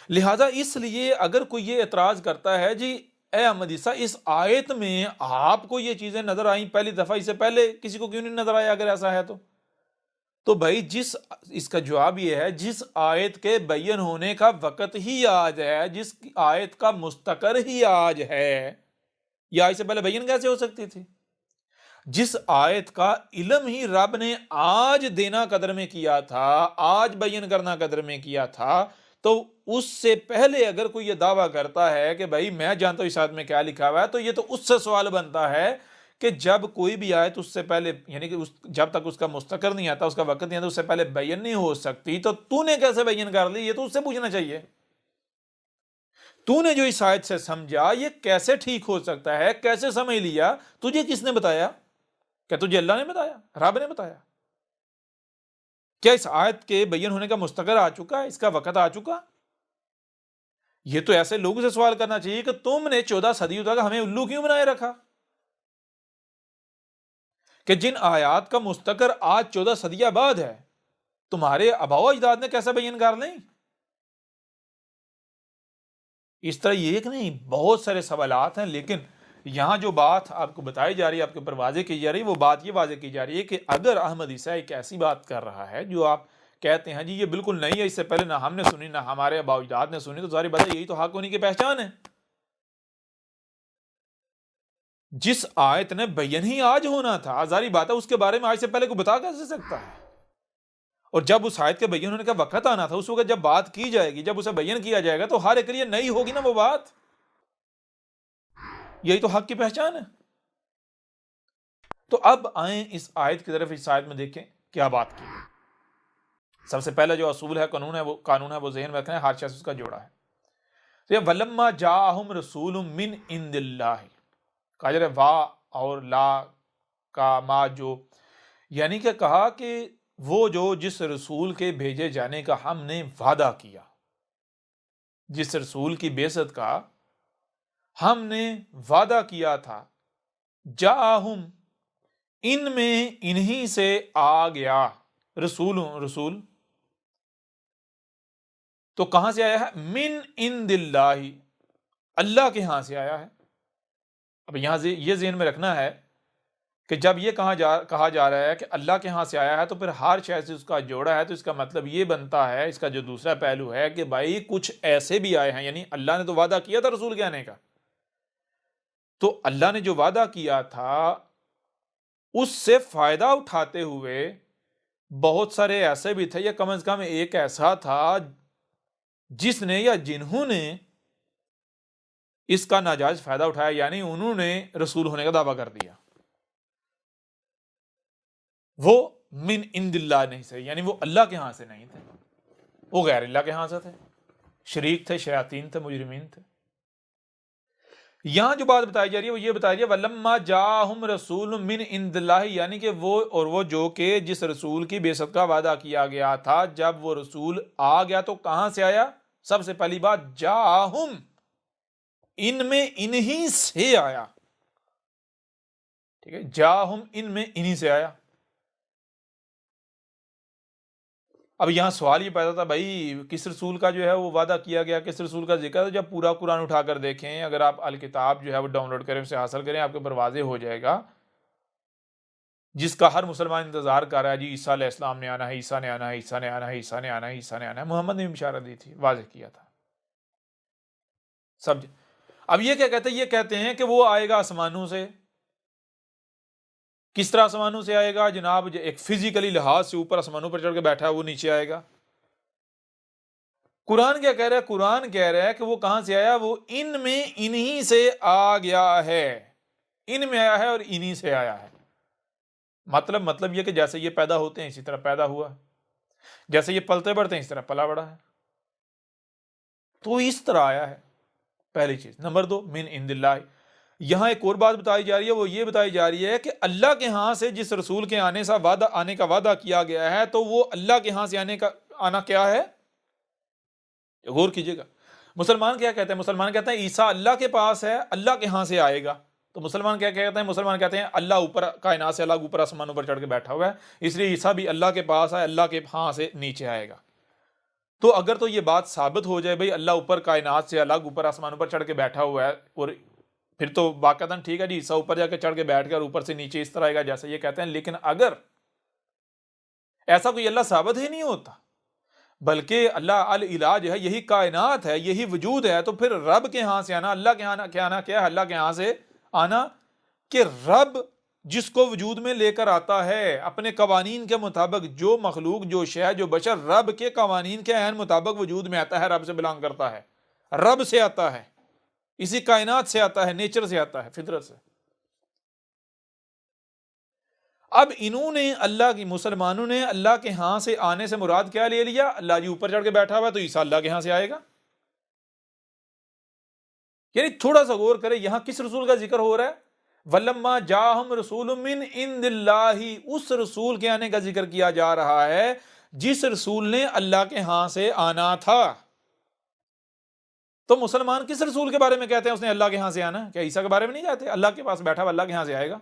لہذا اس لیے اگر کوئی یہ اعتراض کرتا ہے جی اے احمد عیسیٰ اس آیت میں آپ کو یہ چیزیں نظر آئیں پہلی دفعہ، اس سے پہلے کسی کو کیوں نہیں نظر آیا اگر ایسا ہے تو بھائی اس کا جواب یہ ہے جس آیت کے بیان ہونے کا وقت ہی آج ہے، جس آیت کا مستقر ہی آج ہے، یہ آیت سے پہلے بیان کیسے ہو سکتی تھی؟ جس آیت کا علم ہی رب نے آج دینا قدر میں کیا تھا، آج بیان کرنا قدر میں کیا تھا، تو اس سے پہلے اگر کوئی یہ دعویٰ کرتا ہے کہ بھائی میں جانتا ہوں اس آیت میں کیا لکھا ہوا ہے، تو یہ تو اس سے سوال بنتا ہے کہ جب کوئی بھی آیت اس سے پہلے یعنی کہ جب تک اس کا مستقر نہیں آتا، اس کا وقت نہیں آتا، اس سے پہلے بیان نہیں ہو سکتی، تو نے کیسے بیان کر لی؟ یہ تو اس سے پوچھنا چاہیے. تو نے جو اس آیت سے سمجھا یہ کیسے ٹھیک ہو سکتا ہے، کیسے سمجھ لیا؟ تجھے کس نے بتایا؟ کیا تجھے اللہ نے بتایا؟ رب نے بتایا؟ کیا اس آیت کے بیان ہونے کا مستقر آ چکا ہے، اس کا وقت آ چکا؟ یہ تو ایسے لوگوں سے سوال کرنا چاہیے کہ تم نے 14 صدیوں تک ہمیں الو کیوں بنائے رکھا کہ جن آیات کا مستقر آج 14 صدیہ بعد ہے تمہارے آباء و اجداد نے کیسا بیان کر لیں؟ اس طرح یہ ایک نہیں بہت سارے سوالات ہیں، لیکن یہاں جو بات آپ کو بتائی جا رہی ہے، آپ کے اوپر واضح کی جا رہی ہے، وہ بات یہ واضح کی جا رہی ہے کہ اگر احمد عیسیٰ ایک ایسی بات کر رہا ہے جو آپ کہتے ہیں جی یہ بالکل نہیں ہے، اس سے پہلے نہ ہم نے سنی نہ ہمارے آباء و اجداد نے سنی، تو ظاہر بات ہے یہی تو حق ہونے کی پہچان ہے. جس آیت نے بیان ہی آج ہونا تھا، ظاہر بات ہے اس کے بارے میں آج سے پہلے کوئی بتا کیسے سکتا ہے؟ اور جب اس آیت کے بیان ہونے کا وقت آنا تھا، اس وقت جب بات کی جائے گی، جب اسے بیان کیا جائے گا، تو ہر ایک لیے نئی ہوگی نا وہ بات. یہی تو حق کی پہچان ہے. تو اب آئیں اس آیت کی طرف. اس آیت میں دیکھیں کیا بات کی. سب سے پہلا جو اصول ہے، قانون ہے وہ ذہن میں رکھنا ہے، ہر شخص اس کا جوڑا ہے. تو یہ ولما جاءہم رسول من عند اللہ، کہا جا رہا ہے وا اور لا کا ما جو، یعنی کہ کہا کہ وہ جو جس رسول کے بھیجے جانے کا ہم نے وعدہ کیا، جس رسول کی بعثت کا ہم نے وعدہ کیا تھا، جاءہم ان میں انہی سے آ گیا، رسول تو کہاں سے آیا ہے؟ من عند اللہ، اللہ کے ہاں سے آیا ہے. اب یہاں سے یہ ذہن میں رکھنا ہے کہ جب یہ کہا جا رہا ہے کہ اللہ کے ہاں سے آیا ہے، تو پھر ہر شے سے اس کا جوڑا ہے، تو اس کا مطلب یہ بنتا ہے، اس کا جو دوسرا پہلو ہے کہ بھائی کچھ ایسے بھی آئے ہیں، یعنی اللہ نے تو وعدہ کیا تھا رسول کے آنے کا، تو اللہ نے جو وعدہ کیا تھا اس سے فائدہ اٹھاتے ہوئے بہت سارے ایسے بھی تھے، یا کم از کم ایک ایسا تھا جس نے یا جنہوں نے اس کا ناجائز فائدہ اٹھایا، یعنی انہوں نے رسول ہونے کا دعویٰ کر دیا. وہ من عند اللہ نہیں سے، یعنی وہ اللہ کے ہاں سے نہیں تھے، وہ غیر اللہ کے ہاں سے تھے، شریک تھے، شیاطین تھے، مجرمین تھے. یہاں جو بات بتائی جا رہی ہے وہ یہ بتائی جا رہی ہے وَلَمَّا جَاءَهُمْ رَسُولٌ مِّنْ عِندِ اللَّهِ، یعنی کہ وہ جو کہ جس رسول کی بعثت کا وعدہ کیا گیا تھا، جب وہ رسول آ گیا تو کہاں سے آیا؟ سب سے پہلی بات جاءہم، ان میں انہی سے آیا، ٹھیک ہے، جاءہم ان میں انہی سے آیا۔ اب یہاں سوال یہ پیدا تھا بھائی کس رسول کا جو ہے وہ وعدہ کیا گیا، کس رسول کا ذکر ہے؟ جب پورا قرآن اٹھا کر دیکھیں، اگر آپ الکتاب جو ہے وہ ڈاؤن لوڈ کریں، اسے حاصل کریں، آپ کے اوپر واضح ہو جائے گا، جس کا ہر مسلمان انتظار کر رہا ہے، جی عیسیٰ علیہ السلام نے آنا ہے، عیسیٰ نے آنا ہے، عیسیٰ نے آنا ہے، عیسیٰ نے آنا ہے، عیسیٰ نے آنا ہے۔ محمد نے بھی بشارت دی تھی، واضح کیا تھا، سب۔ اب یہ کیا کہتے ہیں؟ یہ کہتے ہیں کہ وہ آئے گا آسمانوں سے۔ کس طرح آسمانوں سے آئے گا جناب؟ ایک فزیکلی لحاظ سے اوپر آسمانوں پر چڑھ کے بیٹھا ہے، وہ نیچے آئے گا۔ قرآن کیا کہہ رہا ہے؟ قرآن کہہ رہا ہے کہ وہ کہاں سے آیا؟ وہ ان میں انہی سے آ گیا ہے، ان میں آیا ہے اور انہی سے آیا ہے۔ مطلب یہ کہ جیسے یہ پیدا ہوتے ہیں اسی طرح پیدا ہوا، جیسے یہ پلتے بڑھتے ہیں اس طرح پلا بڑھا ہے، تو اس طرح آیا ہے، پہلی چیز۔ نمبر 2، من عند اللہ، یہاں ایک اور بات بتائی جا رہی ہے، وہ یہ بتائی جا رہی ہے کہ اللہ کے ہاں سے جس رسول کے آنے کا وعدہ کیا گیا ہے، تو وہ اللہ کے ہاں سے آنا کیا ہے؟ غور کیجئے گا۔ مسلمان کیا کہتے ہیں؟ مسلمان کہتے ہیں عیسیٰ اللہ کے پاس ہے، اللہ کے ہاں سے آئے گا۔ تو مسلمان کیا کہتے ہیں؟ مسلمان کہتے ہیں اللہ اوپر کائنات سے الگ اوپر آسمانوں پر چڑھ کے بیٹھا ہوا ہے، اس لیے عیسیٰ بھی اللہ کے پاس ہے، اللہ کے ہاں سے نیچے آئے گا۔ تو اگر تو یہ بات ثابت ہو جائے بھئی اللہ اوپر کائنات سے الگ اوپر آسمانوں پر چڑھ کے بیٹھا ہوا ہے، اور پھر تو باقاعدہ ٹھیک ہے جی عیسیٰ اوپر جا کے چڑھ کے بیٹھ گیا اور اوپر سے نیچے اس طرح آئے گا جیسے یہ کہتے ہیں، لیکن اگر ایسا کوئی اللہ ثابت ہی نہیں ہوتا، بلکہ اللہ العلاج ہے، یہی کائنات ہے، یہی وجود ہے، تو پھر رب کے ہاں سے آنا، اللہ کے ہاں کیا آنا کیا ہے؟ اللہ کے ہاں سے آنا کہ رب جس کو وجود میں لے کر آتا ہے اپنے قوانین کے مطابق، جو مخلوق، جو شے، جو بشر رب کے قوانین کے عین مطابق وجود میں آتا ہے، رب سے بلانگ کرتا ہے، رب سے آتا ہے، اسی کائنات سے آتا ہے، نیچر سے آتا ہے، فطرت سے۔ اب انہوں نے مسلمانوں نے اللہ کے ہاں سے آنے سے مراد کیا لے لیا؟ اللہ جی اوپر چڑھ کے بیٹھا ہوا ہے تو عیسیٰ اللہ کے ہاں سے آئے گا۔ یعنی تھوڑا سا غور کرے، یہاں کس رسول کا ذکر ہو رہا ہے؟ وَلَمَّا جَاءَهُمْ رَسُولٌ مِّنْ عِندِ اللَّهِ، اس رسول کے آنے کا ذکر کیا جا رہا ہے جس رسول نے اللہ کے ہاں سے آنا تھا۔ تو مسلمان کس رسول کے بارے میں کہتے ہیں اس نے اللہ کے ہاں سے آنا؟ کیا عیسیٰ کے بارے میں نہیں کہتے؟ اللہ کے پاس بیٹھا ہوا اللہ کے ہاں سے آئے گا،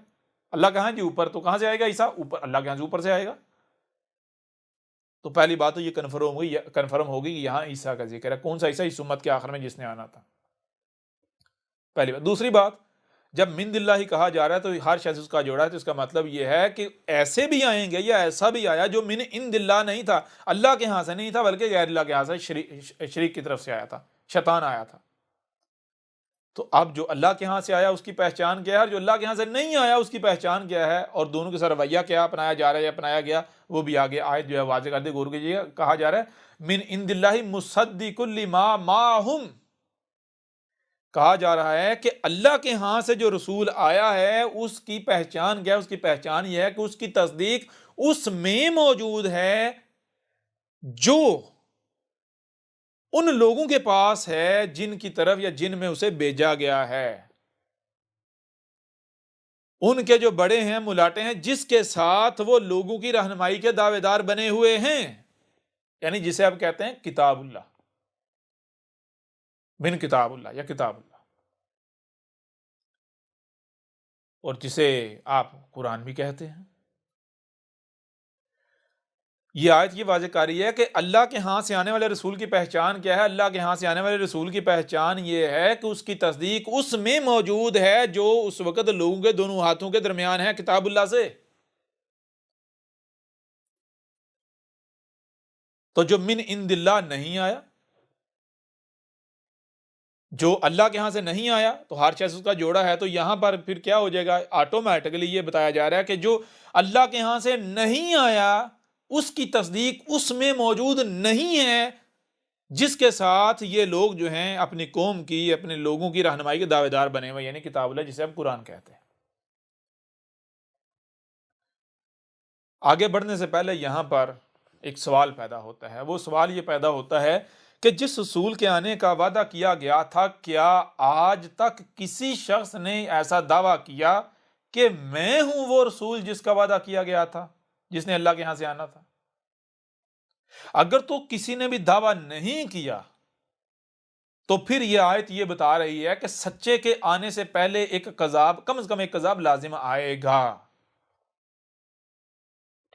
اللہ کہاں جی اوپر، تو کہاں سے آئے گا عیسیٰ؟ اوپر، اللہ کے ہاں سے اوپر سے آئے گا۔ تو پہلی بات تو یہ کنفرم ہوگی کہ یہاں عیسیٰ کا ذکر ہے۔ کون سا عیسیٰ؟ اس امت کے آخر میں جس نے آنا تھا، پہلی بات۔ دوسری بات، جب من اللہ کہا جا رہا ہے تو ہر شخص اس کا جوڑا ہے، تو اس کا مطلب یہ ہے کہ ایسے بھی آئیں گے یا ایسا بھی آیا جو من عند اللہ نہیں تھا، اللہ کے ہاں سے نہیں تھا، بلکہ غیر اللہ کے ہاں سے، شریک کی طرف سے آیا تھا، شیطان آیا تھا۔ تو اب جو اللہ کے ہاں سے آیا اس کی پہچان کیا ہے، اور جو اللہ کے ہاں سے نہیں آیا اس کی پہچان کیا ہے، اور دونوں کے ساتھ رویہ کیا اپنایا جا رہا ہے یا اپنایا گیا، وہ بھی آگے آیت جو ہے واضح کر دے، غور کیجیے گا۔ کہا جا رہا ہے من عند اللہ مصدق لما معہم، کہا جا رہا ہے کہ اللہ کے ہاں سے جو رسول آیا ہے اس کی پہچان کیا ہے؟ اس کی پہچان یہ ہے کہ اس کی تصدیق اس میں موجود ہے جو ان لوگوں کے پاس ہے جن کی طرف یا جن میں اسے بھیجا گیا ہے، ان کے جو بڑے ہیں، ملاٹے ہیں، جس کے ساتھ وہ لوگوں کی رہنمائی کے دعوے دار بنے ہوئے ہیں، یعنی جسے آپ کہتے ہیں کتاب اللہ، من کتاب اللہ یا کتاب اللہ، اور جسے آپ قرآن بھی کہتے ہیں۔ یہ آیت یہ واضح کر رہی ہے کہ اللہ کے ہاں سے آنے والے رسول کی پہچان کیا ہے؟ اللہ کے ہاں سے آنے والے رسول کی پہچان یہ ہے کہ اس کی تصدیق اس میں موجود ہے جو اس وقت لوگوں کے دونوں ہاتھوں کے درمیان ہے، کتاب اللہ سے۔ تو جو من عند اللہ نہیں آیا، جو اللہ کے ہاں سے نہیں آیا، تو ہر شخص اس کا جوڑا ہے، تو یہاں پر پھر کیا ہو جائے گا؟ آٹومیٹکلی یہ بتایا جا رہا ہے کہ جو اللہ کے ہاں سے نہیں آیا اس کی تصدیق اس میں موجود نہیں ہے جس کے ساتھ یہ لوگ جو ہیں اپنی قوم کی، اپنے لوگوں کی رہنمائی کے دعوے دار بنے ہوئے، یعنی کتاب اللہ جسے ہم قرآن کہتے ہیں۔ آگے بڑھنے سے پہلے یہاں پر ایک سوال پیدا ہوتا ہے، وہ سوال یہ پیدا ہوتا ہے کہ جس رسول کے آنے کا وعدہ کیا گیا تھا، کیا آج تک کسی شخص نے ایسا دعویٰ کیا کہ میں ہوں وہ رسول جس کا وعدہ کیا گیا تھا، جس نے اللہ کے یہاں سے آنا تھا؟ اگر تو کسی نے بھی دعویٰ نہیں کیا تو پھر یہ آیت یہ بتا رہی ہے کہ سچے کے آنے سے پہلے ایک کذاب، کم از کم ایک کذاب لازم آئے گا۔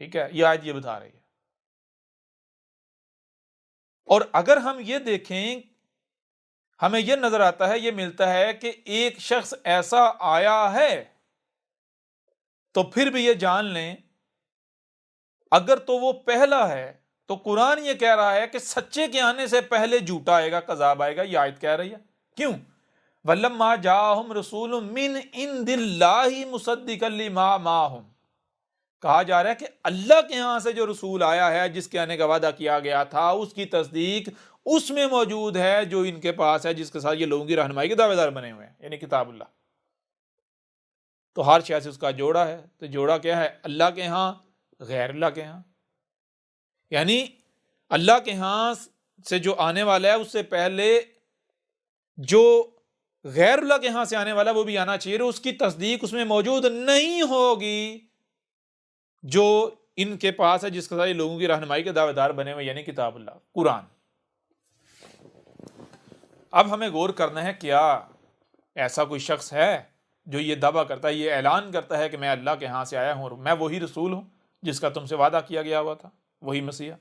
ٹھیک ہے، یہ آیت یہ بتا رہی ہے۔ اور اگر ہم یہ دیکھیں، ہمیں یہ نظر آتا ہے، یہ ملتا ہے کہ ایک شخص ایسا آیا ہے، تو پھر بھی یہ جان لیں اگر تو وہ پہلا ہے تو قرآن یہ کہہ رہا ہے کہ سچے کے آنے سے پہلے جھوٹا آئے گا، کذاب آئے گا۔ یہ آیت کہہ رہی ہے کیوں؟ وَلَمَّا جَاءَهُمْ رَسُولٌ مِّنْ عِندِ اللَّهِ مُصَدِّقًا لِّمَا مَعَهُمْ، کہا جا رہا ہے کہ اللہ کے ہاں سے جو رسول آیا ہے، جس کے آنے کا وعدہ کیا گیا تھا، اس کی تصدیق اس میں موجود ہے جو ان کے پاس ہے، جس کے ساتھ یہ لوگوں کی رہنمائی کے دعوے دار بنے ہوئے ہیں، یعنی کتاب اللہ۔ تو ہر شے سے اس کا جوڑا ہے، تو جوڑا کیا ہے؟ اللہ کے ہاں، غیر اللہ کے ہاں۔ یعنی اللہ کے ہاں سے جو آنے والا ہے اس سے پہلے جو غیر اللہ کے ہاں سے آنے والا ہے وہ بھی آنا چاہیے، اس کی تصدیق اس میں موجود نہیں ہوگی جو ان کے پاس ہے، جس کے ساتھ لوگوں کی رہنمائی کے دعوے دار بنے ہوئے، یعنی کتاب اللہ، قرآن۔ اب ہمیں غور کرنا ہے، کیا ایسا کوئی شخص ہے جو یہ دعویٰ کرتا ہے، یہ اعلان کرتا ہے کہ میں اللہ کے ہاں سے آیا ہوں اور میں وہی رسول ہوں جس کا تم سے وعدہ کیا گیا ہوا تھا، وہی مسیح؟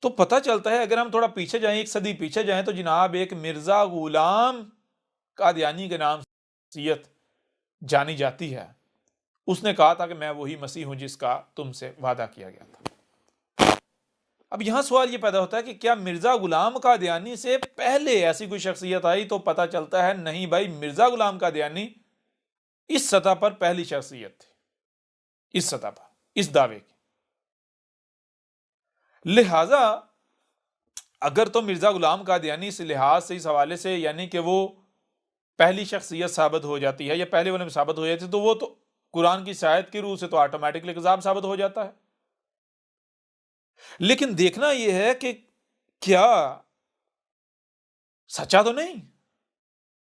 تو پتہ چلتا ہے، اگر ہم تھوڑا پیچھے جائیں، ایک صدی پیچھے جائیں، تو جناب ایک مرزا غلام قادیانی کے نام شخصیت جانی جاتی ہے، اس نے کہا تھا کہ میں وہی مسیح ہوں جس کا تم سے وعدہ کیا گیا تھا۔ اب یہاں سوال یہ پیدا ہوتا ہے کہ کیا مرزا غلام قادیانی سے پہلے ایسی کوئی شخصیت آئی؟ تو پتہ چلتا ہے نہیں بھائی، مرزا غلام قادیانی اس سطح پر پہلی شخصیت تھی، اس سطح پر، اس دعوے کی۔ لہذا اگر تو مرزا غلام قادیانی اس لحاظ سے، اس حوالے سے، یعنی کہ وہ پہلی شخصیت ثابت ہو جاتی ہے یا پہلے والے میں ثابت ہو جاتی ہے، تو وہ تو قرآن کی شاید کی روح سے تو آٹومیٹکلی کذاب ثابت ہو جاتا ہے۔ لیکن دیکھنا یہ ہے کہ کیا سچا تو نہیں،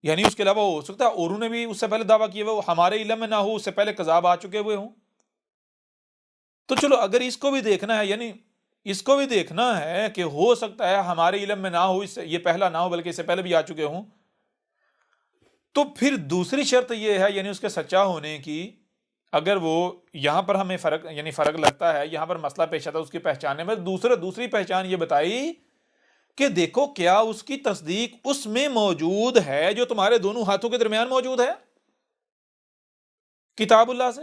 یعنی اس کے علاوہ ہو سکتا ہے اوروں نے بھی اس سے پہلے دعویٰ کیے ہوئے، ہمارے علم میں نہ ہو، اس سے پہلے کذاب آ چکے ہوئے ہوں۔ تو چلو اگر اس کو بھی دیکھنا ہے، یعنی اس کو بھی دیکھنا ہے کہ ہو سکتا ہے ہمارے علم میں نہ ہو، اس سے یہ پہلا نہ ہو بلکہ اس سے پہلے بھی آ چکے ہوں، تو پھر دوسری شرط یہ ہے، یعنی اس کے سچا ہونے کی، اگر وہ یہاں پر ہمیں فرق، یعنی فرق لگتا ہے، یہاں پر مسئلہ پیش آتا ہے اس کی پہچاننے میں، دوسری پہچان یہ بتائی کہ دیکھو کیا اس کی تصدیق اس میں موجود ہے جو تمہارے دونوں ہاتھوں کے درمیان موجود ہے، کتاب اللہ سے،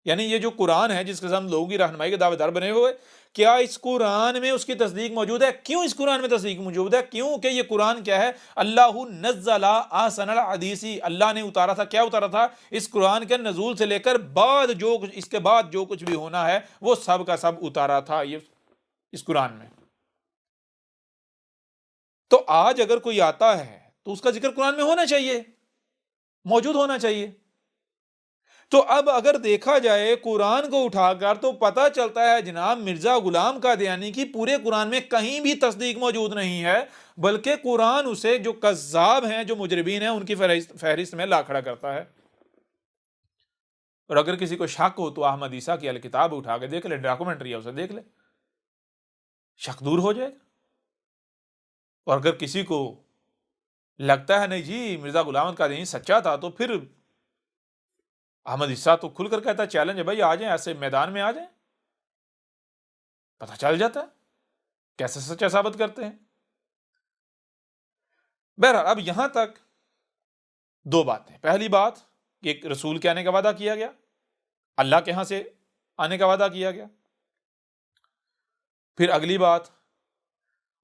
یعنی یہ جو قرآن ہے جس کے ساتھ ہم لوگوں کی رہنمائی کے دعوے دار بنے ہوئے، کیا اس قرآن میں اس کی تصدیق موجود ہے؟ کیوں اس قرآن میں تصدیق موجود ہے؟ کیوں کہ یہ قرآن کیا ہے؟ اللہ نزل احسن الحدیث، اللہ نے اتارا تھا، کیا اتارا تھا؟ اس قرآن کے نزول سے لے کر بعد جو کچھ، اس کے بعد جو کچھ بھی ہونا ہے وہ سب کا سب اتارا تھا یہ اس قرآن میں۔ تو آج اگر کوئی آتا ہے تو اس کا ذکر قرآن میں ہونا چاہیے، موجود ہونا چاہیے۔ تو اب اگر دیکھا جائے قرآن کو اٹھا کر تو پتہ چلتا ہے جناب مرزا غلام قادیانی کی پورے قرآن میں کہیں بھی تصدیق موجود نہیں ہے، بلکہ قرآن اسے جو کذاب ہیں، جو مجرمین ہیں، ان کی فہرست میں لا کھڑا کرتا ہے۔ اور اگر کسی کو شک ہو تو احمد عیسیٰ کی الکتاب اٹھا کے دیکھ لے، ڈاکومنٹری ہے، اسے دیکھ لے، شک دور ہو جائے گا۔ اور اگر کسی کو لگتا ہے نہیں جی مرزا غلام قادیانی سچا تھا، تو پھر احمد عیسیٰ تو کھل کر کہتا ہے چیلنج ہے بھائی، آ جائیں، ایسے میدان میں آ جائیں، پتہ چل جاتا ہے کیسے سچا ثابت کرتے ہیں۔ بہرحال اب یہاں تک دو باتیں، پہلی بات کہ ایک رسول کے آنے کا وعدہ کیا گیا، اللہ کے ہاں سے آنے کا وعدہ کیا گیا۔ پھر اگلی بات،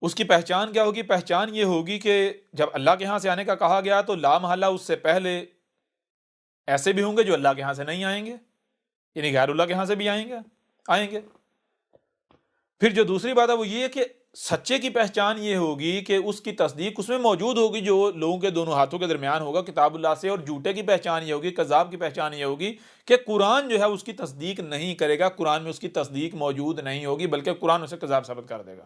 اس کی پہچان کیا ہوگی؟ پہچان یہ ہوگی کہ جب اللہ کے ہاں سے آنے کا کہا گیا تو لا محالہ اس سے پہلے ایسے بھی ہوں گے جو اللہ کے ہاں سے نہیں آئیں گے، یعنی غیر اللہ کے ہاں سے بھی آئیں گے۔ پھر جو دوسری بات ہے وہ یہ کہ سچے کی پہچان یہ ہوگی کہ اس کی تصدیق اس میں موجود ہوگی جو لوگوں کے دونوں ہاتھوں کے درمیان ہوگا، کتاب اللہ سے۔ اور جھوٹے کی پہچان یہ ہوگی، کذاب کی پہچان یہ ہوگی کہ قرآن جو ہے اس کی تصدیق نہیں کرے گا، قرآن میں اس کی تصدیق موجود نہیں ہوگی، بلکہ قرآن اسے کذاب ثابت کر دے گا۔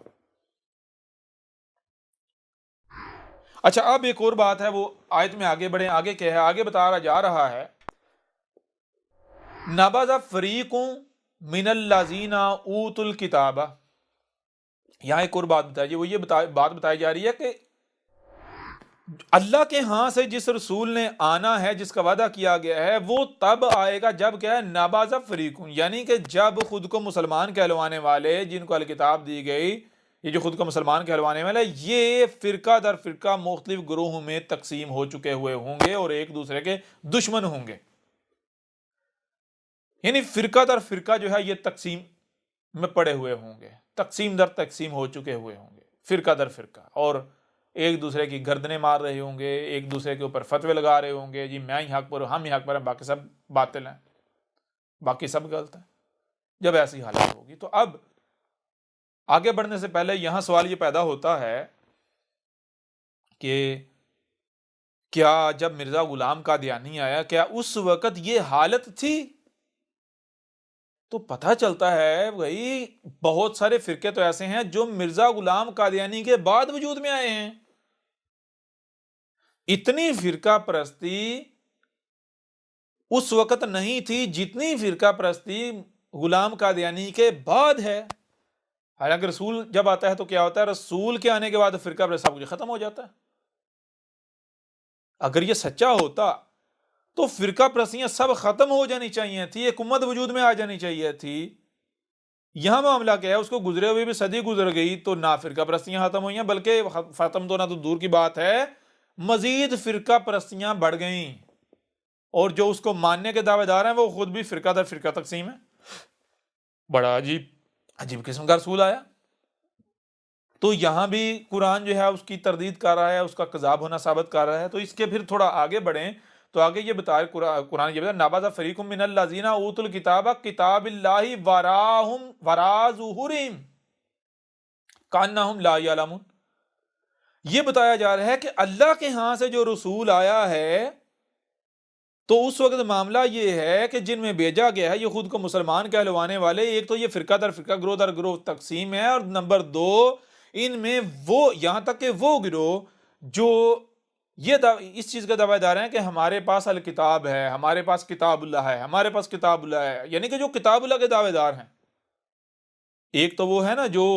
اچھا اب ایک اور بات ہے، وہ آیت میں آگے بڑھیں، آگے کیا ہے، آگے بتا جا رہا ہے نبذ فریق من الذین اوتوا الکتاب. یہاں ایک اور بات بتائی، وہ یہ بات بتائی جا رہی ہے کہ اللہ کے ہاں سے جس رسول نے آنا ہے، جس کا وعدہ کیا گیا ہے، وہ تب آئے گا جب کیا ہے، نبذ فریق، یعنی کہ جب خود کو مسلمان کہلوانے والے، جن کو الکتاب دی گئی، یہ جو خود کو مسلمان کہلوانے والے، یہ فرقہ در فرقہ مختلف گروہوں میں تقسیم ہو چکے ہوئے ہوں گے اور ایک دوسرے کے دشمن ہوں گے. یعنی فرقہ در فرقہ جو ہے یہ تقسیم میں پڑے ہوئے ہوں گے، تقسیم در تقسیم ہو چکے ہوئے ہوں گے فرقہ در فرقہ، اور ایک دوسرے کی گردنیں مار رہے ہوں گے، ایک دوسرے کے اوپر فتوے لگا رہے ہوں گے، جی میں ہی حق پر ہوں، ہم ہی حق پر ہیں، باقی سب باطل ہیں، باقی سب غلط ہیں. جب ایسی حالت ہوگی تو اب آگے بڑھنے سے پہلے یہاں سوال یہ پیدا ہوتا ہے کہ کیا جب مرزا غلام قادیانی آیا، کیا اس وقت یہ حالت تھی؟ تو پتہ چلتا ہے بھائی بہت سارے فرقے تو ایسے ہیں جو مرزا غلام قادیانی کے بعد وجود میں آئے ہیں. اتنی فرقہ پرستی اس وقت نہیں تھی جتنی فرقہ پرستی غلام قادیانی کے بعد ہے. حالانکہ رسول جب آتا ہے تو کیا ہوتا ہے، رسول کے آنے کے بعد فرقہ پرستی سب کچھ ختم ہو جاتا ہے. اگر یہ سچا ہوتا تو فرقہ پرستیاں سب ختم ہو جانی چاہیے تھی، ایک امت وجود میں آ جانی چاہیے تھی. یہاں معاملہ کیا ہے، اس کو گزرے ہوئے بھی صدی گزر گئی تو نہ فرقہ پرستیاں ختم ہوئی ہیں، بلکہ ختم تو نہ تو دور کی بات ہے، مزید فرقہ پرستیاں بڑھ گئیں، اور جو اس کو ماننے کے دعوے دار ہیں وہ خود بھی فرقہ در فرقہ تقسیم ہے. بڑا عجیب قسم کا رسول آیا. تو یہاں بھی قرآن جو ہے اس کی تردید کر رہا ہے، اس کا کذاب ہونا ثابت کر رہا ہے. تو اس کے پھر تھوڑا آگے بڑھیں تو آگے یہ بتایا قرآن یہ بتایا نبذ فریق من الذین اوتوا الکتاب کتاب اللہ وراء ظہورہم کأنہم لا یعلمون. یہ بتایا جا رہا ہے کہ اللہ کے ہاں سے جو رسول آیا ہے تو اس وقت معاملہ یہ ہے کہ جن میں بھیجا گیا ہے یہ خود کو مسلمان کہلوانے والے، ایک تو یہ فرقہ در فرقہ گروہ در گروہ تقسیم ہے، اور نمبر دو ان میں وہ یہاں تک کہ وہ گروہ جو یہ اس چیز کا دعویٰ دار ہیں کہ ہمارے پاس الکتاب ہے، ہمارے پاس کتاب اللہ ہے، ہمارے پاس کتاب اللہ ہے، یعنی کہ جو کتاب اللہ کے دعوے دار ہیں. ایک تو وہ ہے نا جو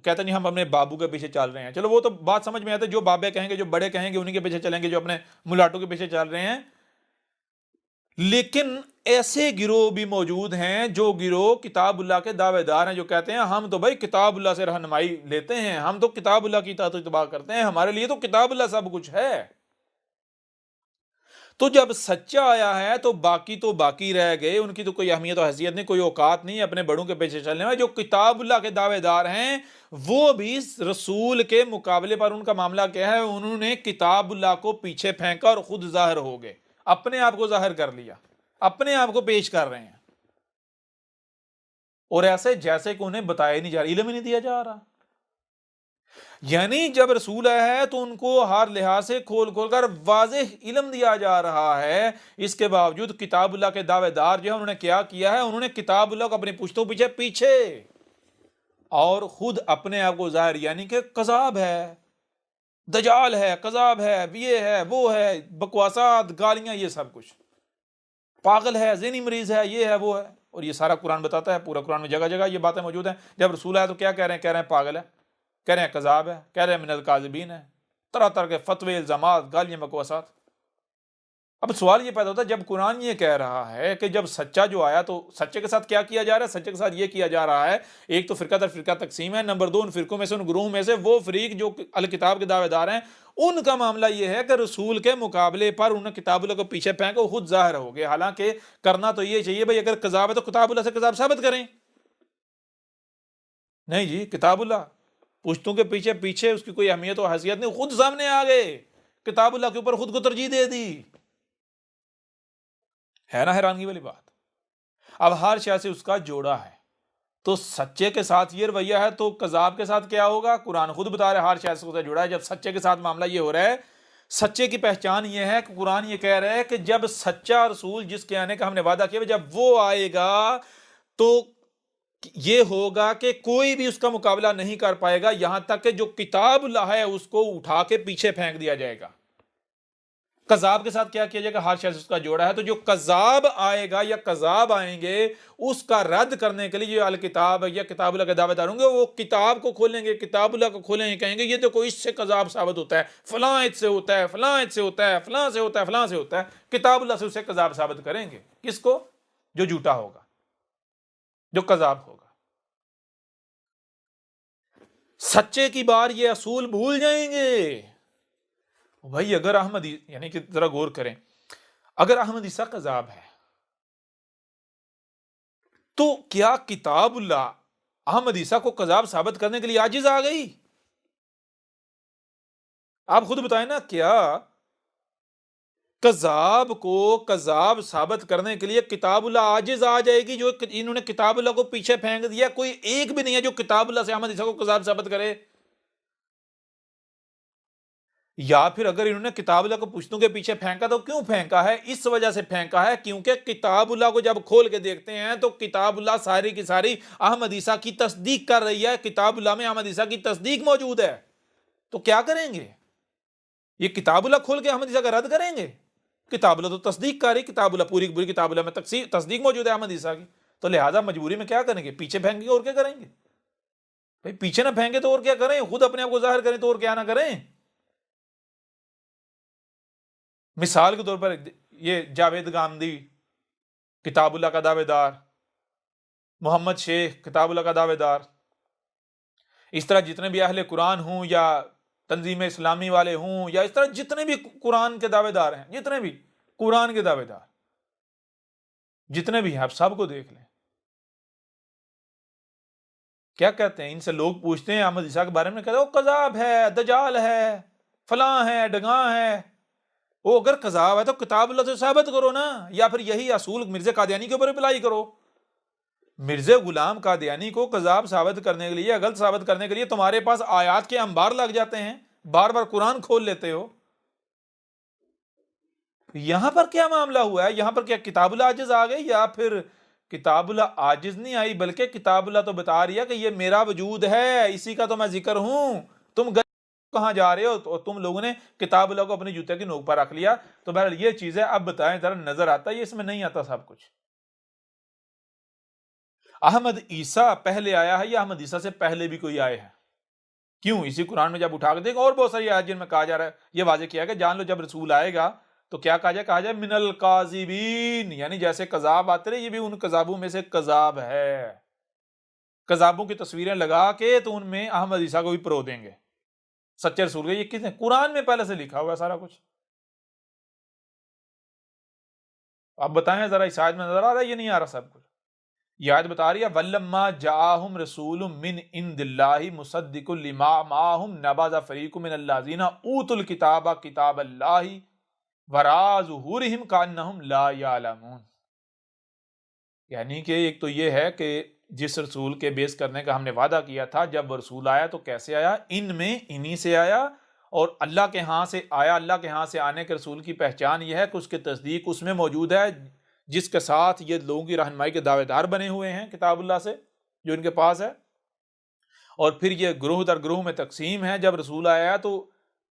کہتے نہیں ہم اپنے بابو کے پیچھے چل رہے ہیں، چلو وہ تو بات سمجھ میں آتا ہے، جو بابے کہیں گے، جو بڑے کہیں گے انہی کے پیچھے چلیں گے، جو اپنے ملاٹوں کے پیچھے چل رہے ہیں. لیکن ایسے گروہ بھی موجود ہیں جو گروہ کتاب اللہ کے دعوے دار ہیں، جو کہتے ہیں ہم تو بھائی کتاب اللہ سے رہنمائی لیتے ہیں، ہم تو کتاب اللہ کی اطاعت و اتباع کرتے ہیں، ہمارے لیے تو کتاب اللہ سب کچھ ہے. تو جب سچا آیا ہے تو باقی رہ گئے، ان کی تو کوئی اہمیت و حیثیت نہیں، کوئی اوقات نہیں اپنے بڑوں کے پیچھے چلنے میں. جو کتاب اللہ کے دعوے دار ہیں وہ بھی رسول کے مقابلے پر ان کا معاملہ کیا ہے، انہوں نے کتاب اللہ کو پیچھے پھینکا اور خود ظاہر ہو گئے، اپنے آپ کو ظاہر کر لیا، اپنے آپ کو پیش کر رہے ہیں، اور ایسے جیسے کہ انہیں بتایا نہیں جا رہا، علم ہی نہیں دیا جا رہا. یعنی جب رسول آیا ہے تو ان کو ہر لحاظ سے کھول کر واضح علم دیا جا رہا ہے. اس کے باوجود کتاب اللہ کے دعوے دار جو ہے انہوں نے کیا کیا ہے، انہوں نے کتاب اللہ کو اپنی پشتوں پیچھے اور خود اپنے آپ کو ظاہر، یعنی کہ کذاب ہے، دجال ہے، کذاب ہے، یہ ہے، وہ ہے، بکواسات، گالیاں، یہ سب کچھ، پاگل ہے، ذہنی مریض ہے، یہ ہے، وہ ہے. اور یہ سارا قرآن بتاتا ہے، پورا قرآن میں جگہ جگہ یہ باتیں موجود ہیں. جب رسول آیا تو کیا کہہ رہے ہیں پاگل ہے، کہہ رہے ہیں کذاب ہے، کہہ رہے ہیں من الکاذبین ہے، طرح طرح کے فتوے، الزامات، گالیاں، بکواسات. اب سوال یہ پیدا ہوتا ہے جب قرآن یہ کہہ رہا ہے کہ جب سچا جو آیا تو سچے کے ساتھ کیا کیا جا رہا ہے، سچے کے ساتھ یہ کیا جا رہا ہے، ایک تو فرقہ در فرقہ تقسیم ہے، نمبر دو ان فرقوں میں سے، ان گروہوں میں سے وہ فریق جو الکتاب کے دعوے دار ہیں ان کا معاملہ یہ ہے کہ رسول کے مقابلے پر انہوں نے کتاب اللہ کو پیچھے پھینکا، وہ خود ظاہر ہو گئے. حالانکہ کرنا تو یہ چاہیے بھائی اگر کذاب ہے تو کتاب اللہ سے کذاب ثابت کریں. نہیں جی، کتاب اللہ پشتوں کے پیچھے اس کی کوئی اہمیت و حیثیت نہیں، خود سامنے آ گئے، کتاب اللہ کے اوپر خود کو ترجیح دے دی. ہے نا حیرانگی والی بات. اب ہر شے سے اس کا جوڑا ہے، تو سچے کے ساتھ یہ رویہ ہے تو کذاب کے ساتھ کیا ہوگا؟ قرآن خود بتا رہا ہے ہر شے سے اس کا جوڑا ہے. جب سچے کے ساتھ معاملہ یہ ہو رہا ہے، سچے کی پہچان یہ ہے کہ قرآن یہ کہہ رہا ہے کہ جب سچا رسول جس کے آنے کا ہم نے وعدہ کیا جب وہ آئے گا تو یہ ہوگا کہ کوئی بھی اس کا مقابلہ نہیں کر پائے گا، یہاں تک کہ جو کتاب اللہ ہے اس کو اٹھا کے پیچھے پھینک دیا جائے گا۔ کذاب کے ساتھ کیا کیا جائے گا؟ ہر شخص اس کا جوڑا ہے، تو جو کذاب آئے گا یا کذاب آئیں گے اس کا رد کرنے کے لیے جو الکتاب یا کتاب اللہ کے دعوے دار ہوں گے وہ کتاب کو کھولیں گے، کتاب اللہ کو کھولیں گے، کہیں گے یہ تو کوئی اس سے کذاب ثابت ہوتا ہے، فلاں ایت سے ہوتا ہے، فلاں ایت سے ہوتا ہے، فلاں سے ہوتا ہے، فلاں سے ہوتا ہے۔ کتاب اللہ سے اسے کذاب ثابت کریں گے، کس کو؟ جو جھوٹا ہوگا، جو کذاب ہوگا۔ سچے کی بار یہ اصول بھول جائیں گے۔ بھائی اگر احمد یعنی کہ ذرا غور کریں، اگر احمد عیسیٰ کذاب ہے تو کیا کتاب اللہ احمد عیسیٰ کو کذاب ثابت کرنے کے لیے عاجز آ گئی؟ آپ خود بتائیں نا، کیا کذاب کو کذاب ثابت کرنے کے لیے کتاب اللہ عاجز آ جائے گی؟ جو انہوں نے کتاب اللہ کو پیچھے پھینک دیا، کوئی ایک بھی نہیں ہے جو کتاب اللہ سے احمد عیسیٰ کو کذاب ثابت کرے۔ یا پھر اگر انہوں نے کتاب اللہ کو پشتوں کے پیچھے پھینکا تو کیوں پھینکا ہے؟ اس وجہ سے پھینکا ہے کیونکہ کتاب اللہ کو جب کھول کے دیکھتے ہیں تو کتاب اللہ ساری کی ساری احمد عیسیٰ کی تصدیق کر رہی ہے، کتاب اللہ میں احمد عیسیٰ کی تصدیق موجود ہے۔ تو کیا کریں گے؟ یہ کتاب اللہ کھول کے احمد عیسیٰ کا رد کریں گے؟ کتاب اللہ تو تصدیق کر رہی، کتاب اللہ پوری کی پوری کتاب اللہ میں تصدیق موجود ہے احمد عیسیٰ کی، تو لہٰذا مجبوری میں کیا کریں گے؟ پیچھے پھینکیں گے، اور کیا کریں گے؟ بھائی پیچھے نہ پھینکے تو اور کیا کریں؟ خود اپنے آپ کو ظاہر کریں تو اور کیا نہ کریں؟ مثال کے طور پر یہ جاوید گاندھی کتاب اللہ کا دعوے دار، محمد شیخ کتاب اللہ کا دعوے دار، اس طرح جتنے بھی اہل قرآن ہوں یا تنظیم اسلامی والے ہوں یا اس طرح جتنے بھی قرآن کے دعوے دار ہیں، جتنے بھی قرآن کے دعوے دار جتنے بھی ہیں، آپ سب کو دیکھ لیں کیا کہتے ہیں۔ ان سے لوگ پوچھتے ہیں احمد عیسیٰ کے بارے میں، کہتے ہیں وہ کذاب ہے، دجال ہے، فلاں ہے، ڈگاں ہے۔ وہ اگر کذاب ہے تو کتاب اللہ سے ثابت کرو نا، یا پھر یہی اصول مرزا قادیانی کے اوپر اپلائی کرو۔ مرزا غلام قادیانی کو کذاب ثابت کرنے کے لیے، غلط ثابت کرنے کے لیے تمہارے پاس آیات کے انبار لگ جاتے ہیں، بار بار قرآن کھول لیتے ہو۔ یہاں پر کیا معاملہ ہوا ہے؟ یہاں پر کیا کتاب اللہ عاجز آ گئی؟ یا پھر کتاب اللہ عاجز نہیں آئی، بلکہ کتاب اللہ تو بتا رہی ہے کہ یہ میرا وجود ہے، اسی کا تو میں ذکر ہوں، تم کہاں جا رہے ہو؟ تو تم لوگوں نے کتاب اللہ کو اپنے جوتے کی نوک پر رکھ لیا۔ تو بہرحال یہ چیزیں اب بتائیں ذرا، نظر آتا ہے یہ اس میں نہیں آتا سب کچھ؟ احمد عیسیٰ پہلے آیا ہے یا احمد عیسیٰ سے پہلے بھی کوئی آئے ہیں؟ کیوں؟ اسی قرآن میں جب اٹھا کے دیکھو، اور بہت ساری آیات جن میں کہا جا رہا ہے، یہ واضح کیا کہ جان لو جب رسول آئے گا تو کیا کہا جائے من الکاذبین، یعنی جیسے کذاب آتے رہے، یہ بھی ان کذابوں میں سے کذاب ہے۔ کذابوں کی تصویریں لگا کے تو ان میں احمد عیسیٰ کو بھی پرو دیں گے، سچے رسول کے۔ یہ کس نے؟ قرآن میں پہلے سے لکھا ہوا ہے سارا کچھ۔ آپ بتائیں ذرا، اس آیت میں نظر آ رہا ہے یہ نہیں آ رہا سب کچھ؟ یہ آیت بتا رہی ہے وَلَمَّا جَاءَهُمْ رَسُولٌ مِّنْ عِندِ اللَّهِ مُصَدِّقٌ لِّمَا مَعَهُمْ نَبَذَ فَرِيقٌ مِّنَ الَّذِينَ أُوتُوا الْكِتَابَ كِتَابَ اللَّهِ وَرَاءَ ظُهُورِهِمْ كَأَنَّهُمْ لَا يَعْلَمُونَ۔ یعنی کہ ایک تو یہ ہے کہ جس رسول کے بیس کرنے کا ہم نے وعدہ کیا تھا، جب وہ رسول آیا تو کیسے آیا؟ ان میں انہی سے آیا، اور اللہ کے ہاں سے آیا۔ اللہ کے ہاں سے آنے کے رسول کی پہچان یہ ہے کہ اس کی تصدیق اس میں موجود ہے، جس کے ساتھ یہ لوگوں کی رہنمائی کے دعوے دار بنے ہوئے ہیں کتاب اللہ سے جو ان کے پاس ہے۔ اور پھر یہ گروہ در گروہ میں تقسیم ہے۔ جب رسول آیا تو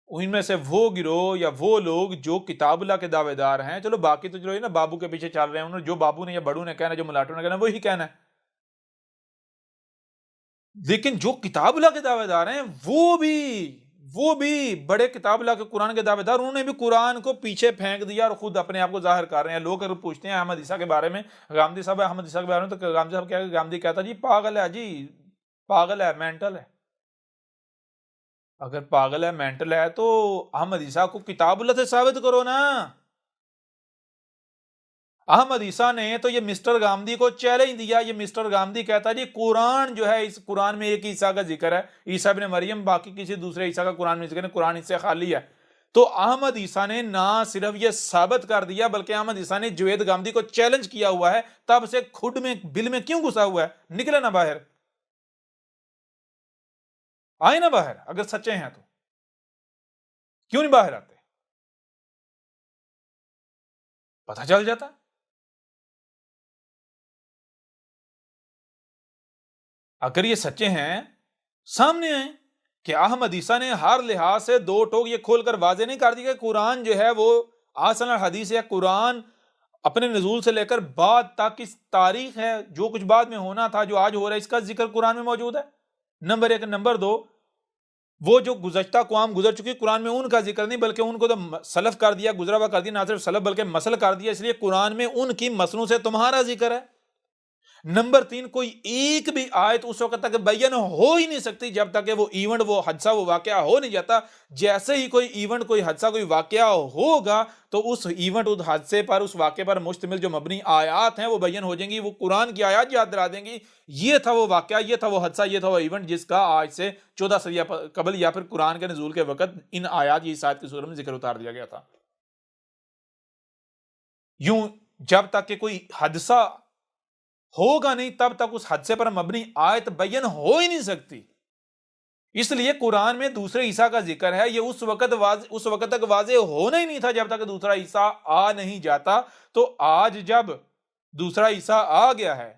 ان میں سے وہ گروہ یا وہ لوگ جو کتاب اللہ کے دعوے دار ہیں، چلو باقی تو چلو یہ نا بابو کے پیچھے چل رہے ہیں، انہوں نے جو بابو نے یا بڑو نے کہنا، جو ملاٹو نے کہنا وہی کہنا ہے، لیکن جو کتاب اللہ کے دعوے دار ہیں وہ بھی بڑے کتاب اللہ کے قرآن کے دعوے دار، انہوں نے بھی قرآن کو پیچھے پھینک دیا اور خود اپنے آپ کو ظاہر کر رہے ہیں۔ لوگ اگر پوچھتے ہیں احمد عیسیٰ کے بارے میں، گامدی صاحب احمد عیسیٰ کے بارے میں، تو گامدی صاحب کیا کہ گامدی کہتا جی پاگل ہے، جی پاگل ہے، مینٹل ہے۔ اگر پاگل ہے، مینٹل ہے، تو احمد عیسیٰ کو کتاب اللہ سے ثابت کرو نا۔ احمد عیسیٰ نے تو یہ مسٹر گامدی کو چیلنج دیا۔ یہ مسٹر گامدی کہتا ہے جی قرآن جو ہے، اس قرآن میں ایک عیسیٰ کا ذکر ہے، عیسیٰ ابن مریم، باقی کسی دوسرے عیسیٰ کا قرآن میں ذکر نہیں، قرآن اس سے خالی ہے۔ تو احمد عیسیٰ نے نہ صرف یہ ثابت کر دیا، بلکہ احمد عیسیٰ نے جوید گامدی کو چیلنج کیا ہوا ہے۔ تب سے کھڈ میں بل میں کیوں گھسا ہوا ہے؟ نکلے نا باہر، آئے نا باہر، اگر سچے ہیں تو کیوں نہیں باہر آتے؟ پتہ چل جاتا۔ اگر یہ سچے ہیں سامنے آئیں کہ احمد عیسیٰ نے ہر لحاظ سے دو ٹوک یہ کھول کر واضح نہیں کر دیا کہ قرآن جو ہے وہ آسن الحدیث ہے، قرآن اپنے نزول سے لے کر بعد تک کی تاریخ ہے، جو کچھ بعد میں ہونا تھا جو آج ہو رہا ہے اس کا ذکر قرآن میں موجود ہے، نمبر ایک۔ نمبر دو، وہ جو گزشتہ اقوام گزر چکی قرآن میں ان کا ذکر نہیں، بلکہ ان کو تو سلف کر دیا، گزرا ہوا کر دیا، نہ صرف سلف بلکہ مسل کر دیا، اس لیے قرآن میں ان کی مسلوں سے تمہارا ذکر ہے۔ نمبر تین، کوئی ایک بھی آیت اس وقت تک بیان ہو ہی نہیں سکتی جب تک کہ وہ ایونٹ، وہ حادثہ، وہ واقعہ ہو نہیں جاتا۔ جیسے ہی کوئی ایونٹ، کوئی حادثہ، کوئی واقعہ ہوگا تو اس ایونٹ، اس حادثے پر، اس واقعے پر مشتمل جو مبنی آیات ہیں وہ بیان ہو جائیں گی، وہ قرآن کی آیات یاد دلا دیں گی، یہ تھا وہ واقعہ، یہ تھا وہ حادثہ، یہ تھا وہ ایونٹ جس کا آج سے 14 صدیہ قبل یا پھر قرآن کے نزول کے وقت ان آیات، یہ آیات کی صورت میں ذکر اتار دیا گیا تھا۔ یوں جب تک کہ کوئی حادثہ ہوگا نہیں تب تک اس حادثے پر مبنی آیت بیان ہو ہی نہیں سکتی۔ اس لیے قرآن میں دوسرے عیسیٰ کا ذکر ہے، یہ اس وقت تک واضح ہونا ہی نہیں تھا جب تک دوسرا عیسیٰ آ نہیں جاتا۔ تو آج جب دوسرا عیسیٰ آ گیا ہے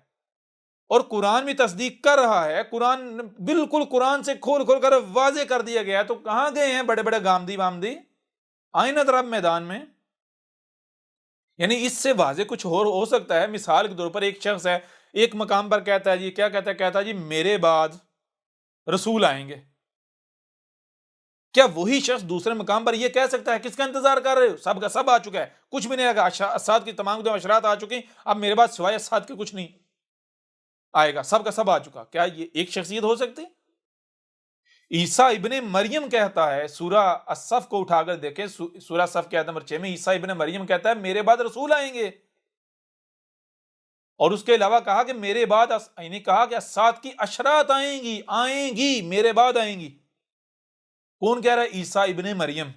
اور قرآن بھی تصدیق کر رہا ہے، قرآن بالکل قرآن سے کھول کھول کر واضح کر دیا گیا ہے، تو کہاں گئے ہیں بڑے بڑے گامدی وامدی؟ آئیں نا ذرا میدان میں۔ یعنی اس سے واضح کچھ ہو سکتا ہے؟ مثال کے طور پر ایک شخص ہے، ایک مقام پر کہتا ہے جی، کیا کہتا ہے جی میرے بعد رسول آئیں گے۔ کیا وہی شخص دوسرے مقام پر یہ کہہ سکتا ہے کس کا انتظار کر رہے ہو؟ سب کا سب آ چکا ہے، کچھ بھی نہیں آئے گا، اساد کی تمام اشرات آ چکی، اب میرے بعد سوائے اساد کے کچھ نہیں آئے گا، سب کا سب آ چکا؟ کیا یہ ایک شخصیت ہو سکتی؟ عیسیٰ ابن مریم کہتا ہے، سورہ الصف کو اٹھا کر دیکھیں، سورہ الصف کی آیت نمبر 6 میں عیسیٰ ابن مریم کہتا ہے میرے بعد رسول آئیں گے، اور اس کے علاوہ کہا کہ میرے بعد، یعنی کہا کہ اساد کی اشرات آئیں گی میرے بعد آئیں گی۔ کون کہہ رہا ہے؟ عیسیٰ ابن مریم،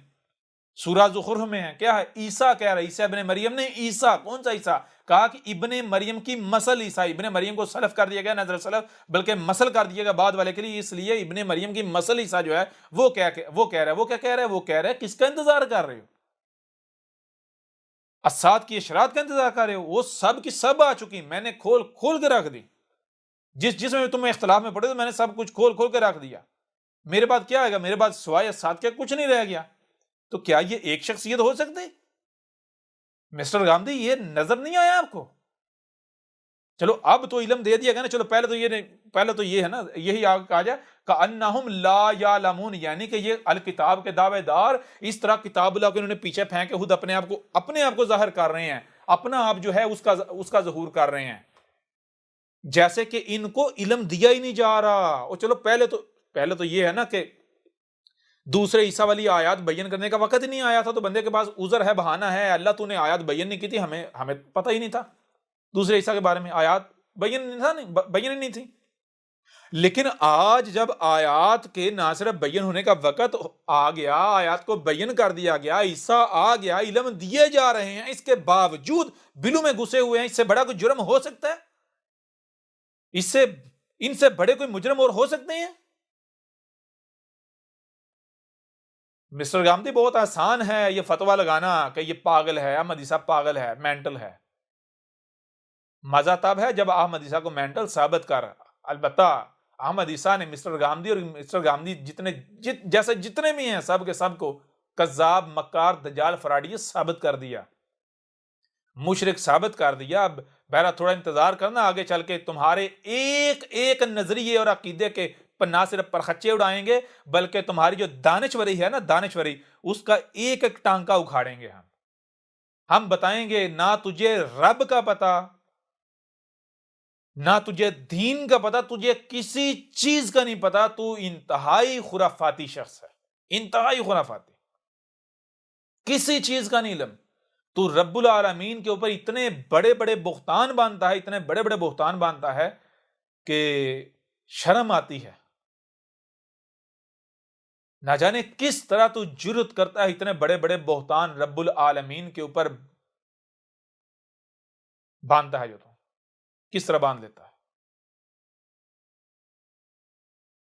سورہ زخرف میں ہے، کیا ہے؟ عیسیٰ کہہ رہا ہے، عیسیٰ ابن مریم نے، عیسیٰ کون سا عیسیٰ؟ کہا کہ ابن مریم کی مسل عیسیٰ، ابن مریم کو سلف کر دیا گیا، نظر سلف بلکہ مسل کر دیا گیا بعد والے کے لیے، اس لیے ابن مریم کی مسل عیسیٰ جو ہے وہ کہہ رہا ہے، وہ کیا کہہ رہا ہے؟ وہ کہہ رہا ہے کس کا انتظار کر رہے ہو؟ اساد کی اشرات کا انتظار کر رہے ہو؟ وہ سب کی سب آ چکی، میں نے کھول کے رکھ دی، جس میں تم اختلاف میں پڑے تو میں نے سب کچھ کھول کے رکھ دیا، میرے بعد کیا آئے گا؟ میرے بعد سوائے اساد کے کچھ نہیں رہ گیا۔ تو کیا یہ ایک شخصیت ہو سکتی؟ مسٹر گاندھی یہ نظر نہیں آیا آپ کو؟ چلو اب تو علم دے دیا گیا نا، چلو پہلے تو یہ ہے نا، یہی کہا جائے کأنہم لا یعلمون، یعنی کہ یہ الکتاب کے دعوے دار اس طرح کتاب اللہ کو انہوں نے پیچھے پھینکے خود اپنے آپ کو ظاہر کر رہے ہیں، اپنا آپ جو ہے اس کا ظہور کر رہے ہیں، جیسے کہ ان کو علم دیا ہی نہیں جا رہا۔ اور چلو پہلے تو یہ ہے نا کہ دوسرے عیسیٰ والی آیات بیان کرنے کا وقت ہی نہیں آیا تھا، تو بندے کے پاس عذر ہے، بہانہ ہے، اللہ تو نے آیات بیان نہیں کی تھی، ہمیں پتہ ہی نہیں تھا دوسرے عیسیٰ کے بارے میں، آیات بیان ہی نہیں تھی۔ لیکن آج جب آیات کے نہ صرف بیان ہونے کا وقت آ گیا، آیات کو بیان کر دیا گیا، عیسیٰ آ گیا، علم دیے جا رہے ہیں، اس کے باوجود بلوں میں گھسے ہوئے ہیں، اس سے بڑا کوئی جرم ہو سکتا ہے؟ ان سے بڑے کوئی مجرم اور ہو سکتے ہیں؟ مسٹر گامدی بہت آسان ہے یہ فتویٰ لگانا کہ یہ پاگل ہے، احمد عیسیٰ پاگل ہے، مینٹل ہے۔ مزہ تب ہے جب احمد عیسیٰ کو مینٹل ثابت کر، البتہ احمد عیسیٰ نے مسٹر گامدی اور مسٹر گامدی جتنے بھی ہیں سب کے سب کو کذاب، مکار، دجال، فراڈی ثابت کر دیا، مشرک ثابت کر دیا۔ اب بہرحال تھوڑا انتظار کرنا، آگے چل کے تمہارے ایک نظریے اور عقیدے کے پر نہ صرف پرخچے اڑائیں گے بلکہ تمہاری جو دانشوری ہے نا، دانشوری، اس کا ایک ٹانکا اکھاڑیں گے ہم بتائیں گے نہ تجھے رب کا پتا، نہ تجھے دین کا پتا، تجھے کسی چیز کا نہیں پتا، تو انتہائی خرافاتی شخص ہے، انتہائی خرافاتی، کسی چیز کا نہیں علم، تو رب العالمین کے اوپر اتنے بڑے بڑے بہتان باندھتا ہے کہ شرم آتی ہے۔ نہ جانے کس طرح تو جرت کرتا ہے اتنے بڑے بڑے بہتان رب العالمین کے اوپر باندھتا ہے، جو تو کس طرح باندھ لیتا ہے،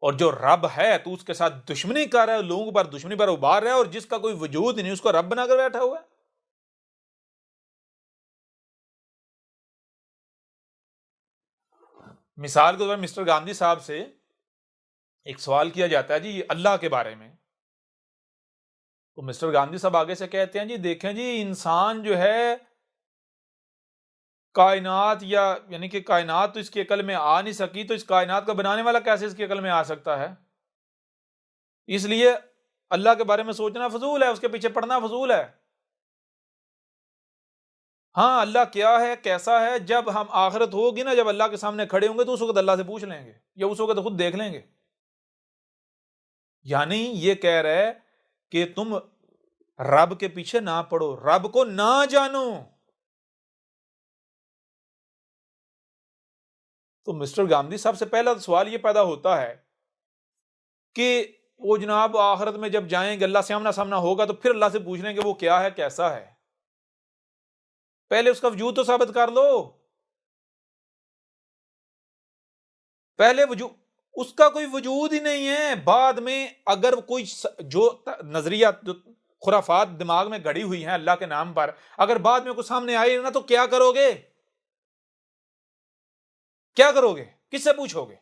اور جو رب ہے تو اس کے ساتھ دشمنی کر رہا ہے، لوگوں پر دشمنی پر ابھار رہا ہے، اور جس کا کوئی وجود نہیں اس کو رب بنا کر بیٹھا ہوا ہے۔ مثال کے طور پر مسٹر گاندھی صاحب سے ایک سوال کیا جاتا ہے جی اللہ کے بارے میں، تو مسٹر گاندھی صاحب آگے سے کہتے ہیں جی دیکھیں جی انسان جو ہے کائنات یعنی کہ کائنات تو اس کی عقل میں آ نہیں سکی، تو اس کائنات کا بنانے والا کیسے اس کی عقل میں آ سکتا ہے؟ اس لیے اللہ کے بارے میں سوچنا فضول ہے، اس کے پیچھے پڑنا فضول ہے۔ ہاں اللہ کیا ہے کیسا ہے، جب ہم آخرت ہوگی نا، جب اللہ کے سامنے کھڑے ہوں گے تو اس وقت اللہ سے پوچھ لیں گے، یا اس وقت خود دیکھ لیں گے۔ یعنی یہ کہہ رہے کہ تم رب کے پیچھے نہ پڑو، رب کو نہ جانو۔ تو مسٹر گاندھی صاحب سے پہلا سوال یہ پیدا ہوتا ہے کہ وہ جناب آخرت میں جب جائیں گے اللہ سے آمنا سامنا ہوگا تو پھر اللہ سے پوچھ لیں گے وہ کیا ہے کیسا ہے، پہلے اس کا وجود تو ثابت کر لو، پہلے وجود اس کا کوئی وجود ہی نہیں ہے۔ بعد میں اگر کوئی جو نظریہ خرافات دماغ میں گڑی ہوئی ہیں اللہ کے نام پر، اگر بعد میں کوئی سامنے آئے نا تو کیا کرو گے؟ کیا کرو گے؟ کس سے پوچھو گے؟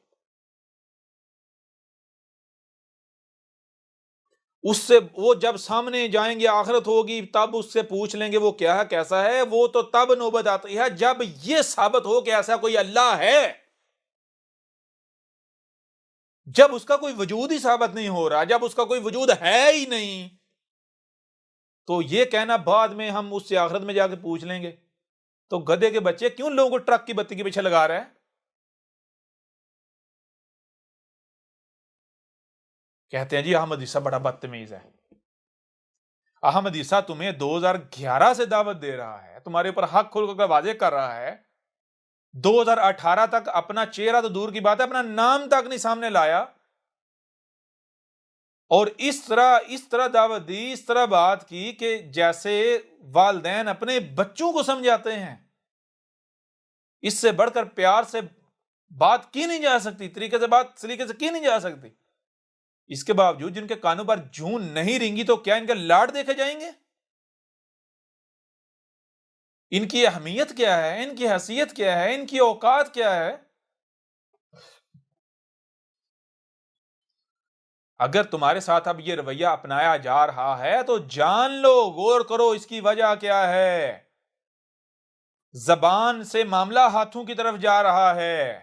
اس سے وہ جب سامنے جائیں گے آخرت ہوگی تب اس سے پوچھ لیں گے وہ کیا ہے کیسا ہے، وہ تو تب نوبت آتی ہے جب یہ ثابت ہو کہ ایسا کوئی اللہ ہے۔ جب اس کا کوئی وجود ہی ثابت نہیں ہو رہا، جب اس کا کوئی وجود ہے ہی نہیں، تو یہ کہنا بعد میں ہم اس سے آخرت میں جا کے پوچھ لیں گے، تو گدھے کے بچے کیوں لوگوں کو ٹرک کی بتی کے پیچھے لگا رہے ہیں؟ کہتے ہیں جی احمد عیسیٰ بڑا بدتمیز ہے۔ احمد عیسیٰ تمہیں 2011 سے دعوت دے رہا ہے، تمہارے اوپر حق کھول کر واضح کر رہا ہے، 2018 تک اپنا چہرہ تو دور کی بات ہے اپنا نام تک نہیں سامنے لایا، اور اس طرح دعوت دی، اس طرح بات کی کہ جیسے والدین اپنے بچوں کو سمجھاتے ہیں۔ اس سے بڑھ کر پیار سے بات کی نہیں جا سکتی، سلیقے سے کی نہیں جا سکتی۔ اس کے باوجود جن کے کانوں پر جون نہیں رینگی تو کیا ان کے لاڈ دیکھے جائیں گے؟ ان کی اہمیت کیا ہے، ان کی حیثیت کیا ہے، ان کی اوقات کیا ہے؟ اگر تمہارے ساتھ اب یہ رویہ اپنایا جا رہا ہے تو جان لو، غور کرو اس کی وجہ کیا ہے۔ زبان سے معاملہ ہاتھوں کی طرف جا رہا ہے۔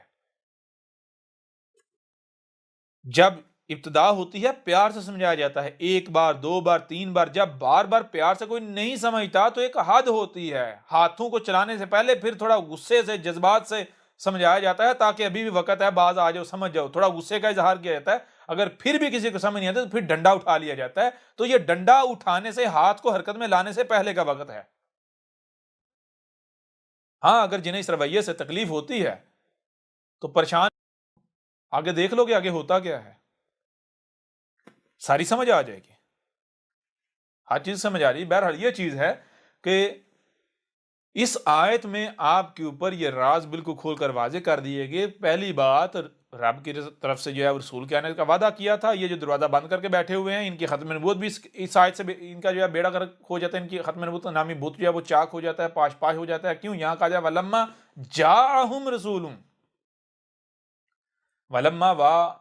جب ابتدا ہوتی ہے پیار سے سمجھایا جاتا ہے، ایک بار، دو بار، تین بار، جب بار بار پیار سے کوئی نہیں سمجھتا تو ایک حد ہوتی ہے، ہاتھوں کو چلانے سے پہلے پھر تھوڑا غصے سے جذبات سے سمجھایا جاتا ہے تاکہ ابھی بھی وقت ہے، باز آ جاؤ سمجھ جاؤ، تھوڑا غصے کا اظہار کیا جاتا ہے۔ اگر پھر بھی کسی کو سمجھ نہیں آتا تو پھر ڈنڈا اٹھا لیا جاتا ہے، تو یہ ڈنڈا اٹھانے سے، ہاتھ کو حرکت میں لانے سے پہلے کا وقت ہے۔ ہاں اگر جنہیں اس رویے سے تکلیف ہوتی ہے تو پریشان، آگے دیکھ لو کہ آگے ہوتا کیا ہے، ساری سمجھ آ جائے گی، ہر چیز سمجھ آ رہی ہے۔ بہرحال یہ چیز ہے کہ اس آیت میں آپ کے اوپر یہ راز بالکل کھول کر واضح کر دیے گئے۔ پہلی بات، رب کی طرف سے جو ہے رسول کے آنے کا وعدہ کیا تھا، یہ جو دروازہ بند کر کے بیٹھے ہوئے ہیں ان کی ختم نبوت بھی اس آیت سے ان کا جو ہے بیڑا غرق ہو جاتا ہے، ان کی ختم نبوت نامی بت جو ہے وہ چاک ہو جاتا ہے، پاش پاش ہو جاتا ہے۔ کیوں؟ یہاں کہا جائے ولما جاءہم رسول، ولما وا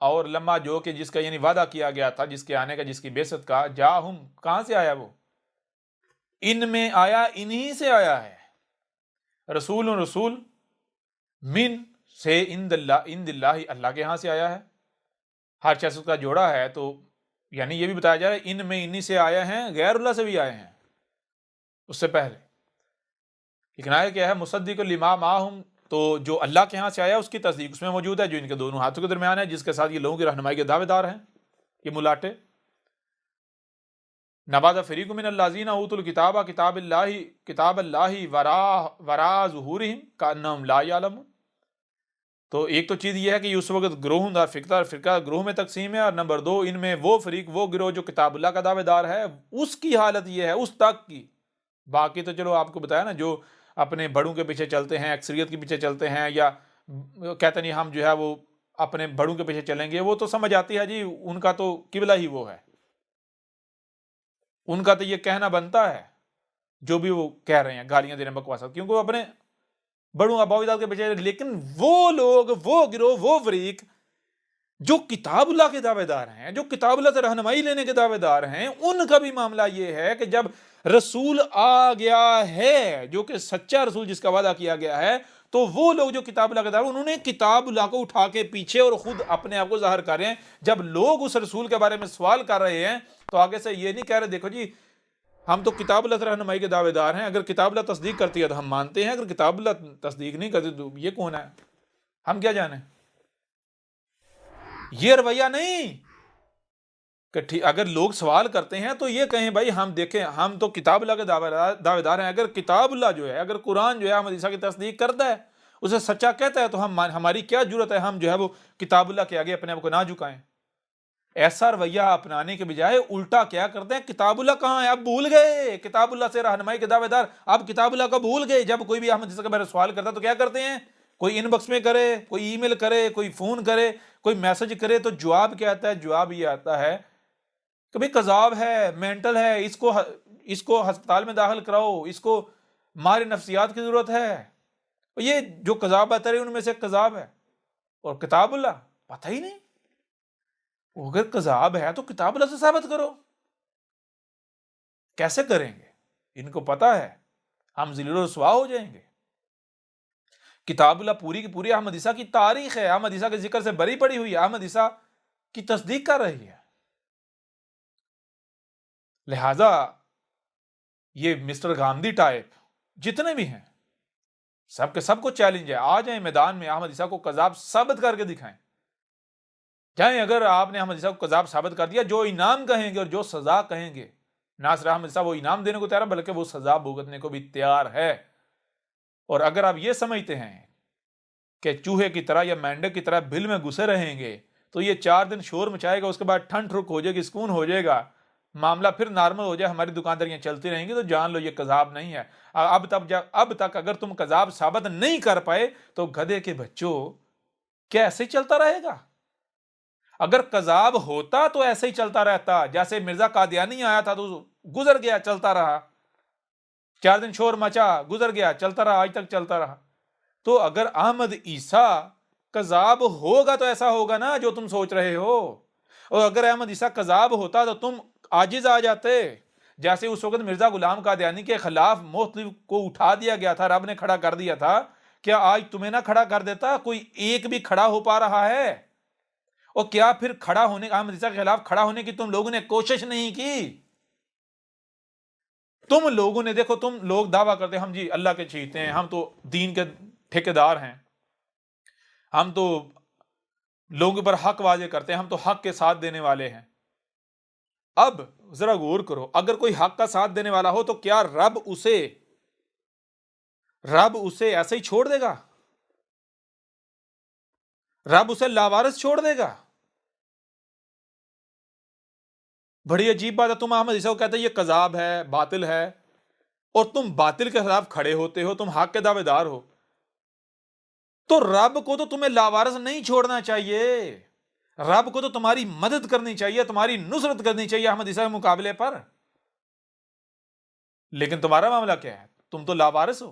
اور لما جو کہ جس کا یعنی وعدہ کیا گیا تھا، جس کے آنے کا، جس کی بعثت کا، جاءہم کہاں سے آیا؟ وہ ان میں آیا، انہی سے آیا ہے۔ رسول من سے عند اللہ، اللہ کے ہاں سے آیا ہے۔ ہر شخص کا جوڑا ہے تو یعنی یہ بھی بتایا جا رہا ہے ان میں انہی سے آئے ہیں، غیر اللہ سے بھی آئے ہیں اس سے پہلے۔ لیکن آیا کیا ہے؟ مصدق لما معہم، تو جو اللہ کے ہاں سے آیا اس کی تصدیق اس میں موجود ہے، جو ان کے دونوں ہاتھوں کے درمیان ہے، جس کے ساتھ یہ لوگوں کی رہنمائی کے دعوے دار ہیں یہ ملاٹے۔ نبذ فریق من الذین اوتوا الکتاب کتاب اللہ وراء ظہورہم کأنہم لا یعلمون۔ تو ایک تو چیز یہ ہے کہ اس وقت گروہ دار فرقہ گروہ میں تقسیم ہے، اور نمبر دو ان میں وہ فریق، وہ گروہ جو کتاب اللہ کا دعوے دار ہے، اس کی حالت یہ ہے اس تک کی۔ باقی تو چلو آپ کو بتایا نا، جو اپنے بڑوں کے پیچھے چلتے ہیں، اکثریت کے پیچھے چلتے ہیں، یا کہتے نہیں ہم جو ہے وہ اپنے بڑوں کے پیچھے چلیں گے، وہ تو سمجھ آتی ہے جی ان کا تو قبلہ ہی وہ ہے، ان کا تو یہ کہنا بنتا ہے جو بھی وہ کہہ رہے ہیں، گالیاں دے رہے ہیں، بکواسات، کیونکہ وہ اپنے بڑوں اباویدات کے بیچارے، لیکن وہ لوگ، وہ گروہ، وہ فریق جو کتاب اللہ کے دعوے دار ہیں، جو کتاب اللہ سے رہنمائی لینے کے دعوے دار ہیں، ان کا بھی معاملہ یہ ہے کہ جب رسول آ گیا ہے، جو کہ سچا رسول جس کا وعدہ کیا گیا ہے، تو وہ لوگ جو کتاب اللہ کے دعوے، انہوں نے کتاب اللہ کو اٹھا کے پیچھے اور خود اپنے آپ کو ظاہر کر رہے ہیں۔ جب لوگ اس رسول کے بارے میں سوال کر رہے ہیں تو آگے سے یہ نہیں کہہ رہے دیکھو جی ہم تو کتاب اللہ سے رہنمائی کے دعوے دار ہیں، اگر کتاب اللہ تصدیق کرتی ہے تو ہم مانتے ہیں، اگر کتاب اللہ تصدیق نہیں کرتی تو یہ کون ہے، ہم کیا جانیں۔ یہ رویہ نہیں کہ اگر لوگ سوال کرتے ہیں تو یہ کہیں بھائی ہم دیکھیں ہم تو کتاب اللہ کے دعوے دار ہیں، اگر کتاب اللہ جو ہے، اگر قرآن جو ہے احمد عیسیٰ کی تصدیق کرتا ہے، اسے سچا کہتا ہے، تو ہماری کیا جرت ہے ہم جو ہے وہ کتاب اللہ کے آگے اپنے آپ کو نہ جھکائیں۔ ایسا رویہ اپنانے کے بجائے الٹا کیا کرتے ہیں، کتاب اللہ کہاں ہے، اب بھول گئے، کتاب اللہ سے رہنمائی کے دعوے دار اب کتاب اللہ کو بھول گئے۔ جب کوئی بھی احمد عیسیٰ کے بارے میں سوال کرتا ہے تو کیا کرتے ہیں، کوئی ان باکس میں کرے، کوئی ای میل کرے، کوئی فون کرے، کوئی میسج کرے، تو جواب کیا آتا ہے، جواب یہ آتا ہے کہ بھئی قذاب ہے، مینٹل ہے، اس کو ہسپتال میں داخل کراؤ، اس کو ماہر نفسیات کی ضرورت ہے۔ یہ جو قذاب آتا ہے ان میں سے قذاب ہے، اور کتاب اللہ پتہ ہی نہیں۔ اگر قذاب ہے تو کتاب اللہ سے ثابت کرو۔ کیسے کریں گے، ان کو پتہ ہے ہم ذلیل و رسوا ہو جائیں گے۔ کتاب اللہ پوری کی پوری احمد عیسیٰ کی تاریخ ہے، احمد عیسیٰ کے ذکر سے بری پڑی ہوئی ہے، احمد عیسیٰ کی تصدیق کر رہی ہے۔ لہذا یہ مسٹر گاندھی ٹائپ جتنے بھی ہیں سب کے سب کو چیلنج ہے، آ جائیں میدان میں، احمد عیسیٰ کو قذاب ثابت کر کے دکھائیں۔ جائیں، اگر آپ نے احمد عیسیٰ کو قذاب ثابت کر دیا، جو انعام کہیں گے اور جو سزا کہیں گے، نہ صرف احمد عیسیٰ وہ انعام دینے کو تیار ہے بلکہ وہ سزا بھگتنے کو بھی تیار ہے۔ اور اگر آپ یہ سمجھتے ہیں کہ چوہے کی طرح یا مینڈک کی طرح بل میں گھسے رہیں گے تو یہ 4 دن شور مچائے گا، اس کے بعد ٹھنڈ رک ہو جائے گی، سکون ہو جائے گا، معاملہ پھر نارمل ہو جائے، ہماری دکانداریاں چلتی رہیں گی، تو جان لو یہ قذاب نہیں ہے۔ اب تک اگر تم قذاب ثابت نہیں کر پائے تو گدھے کے بچوں کیا ایسے چلتا رہے گا؟ اگر قذاب ہوتا تو ایسے ہی چلتا رہتا، جیسے مرزا قادیانی آیا تھا تو گزر گیا، چلتا رہا، 4 دن شور مچا، گزر گیا، چلتا رہا، آج تک چلتا رہا۔ تو اگر احمد عیسیٰ قذاب ہوگا تو ایسا ہوگا نا جو تم سوچ رہے ہو، اور اگر احمد عیسیٰ قذاب ہوتا تو تم عاجز آ جاتے، جیسے اس وقت مرزا غلام قادیانی کے خلاف مختلف کو اٹھا دیا گیا تھا، رب نے کھڑا کر دیا تھا، کیا آج تمہیں نہ کھڑا کر دیتا؟ کوئی ایک بھی کھڑا ہو پا رہا ہے؟ اور کیا پھر کھڑا ہونے، احمد عیسیٰ کے خلاف کھڑا ہونے کی تم لوگوں نے کوشش نہیں کی؟ تم لوگوں نے، دیکھو تم لوگ دعویٰ کرتے ہیں ہم جی اللہ کے چہیتے ہیں، ہم تو دین کے ٹھیکیدار ہیں، ہم تو لوگوں پر حق واضح کرتے ہیں، ہم تو حق کے ساتھ دینے والے ہیں۔ اب ذرا غور کرو، اگر کوئی حق کا ساتھ دینے والا ہو تو کیا رب اسے ایسے ہی چھوڑ دے گا؟ رب اسے لاوارث چھوڑ دے گا؟ بڑی عجیب بات ہے، تم احمد عیسیٰ کو کہتے ہیں یہ قذاب ہے، باطل ہے، اور تم باطل کے خلاف کھڑے ہوتے ہو، تم حق کے دعوے دار ہو، تو رب کو تو تمہیں لاوارث نہیں چھوڑنا چاہیے، رب کو تو تمہاری مدد کرنی چاہیے، تمہاری نصرت کرنی چاہیے احمد عیسیٰ کے مقابلے پر۔ لیکن تمہارا معاملہ کیا ہے، تم تو لاوارث ہو،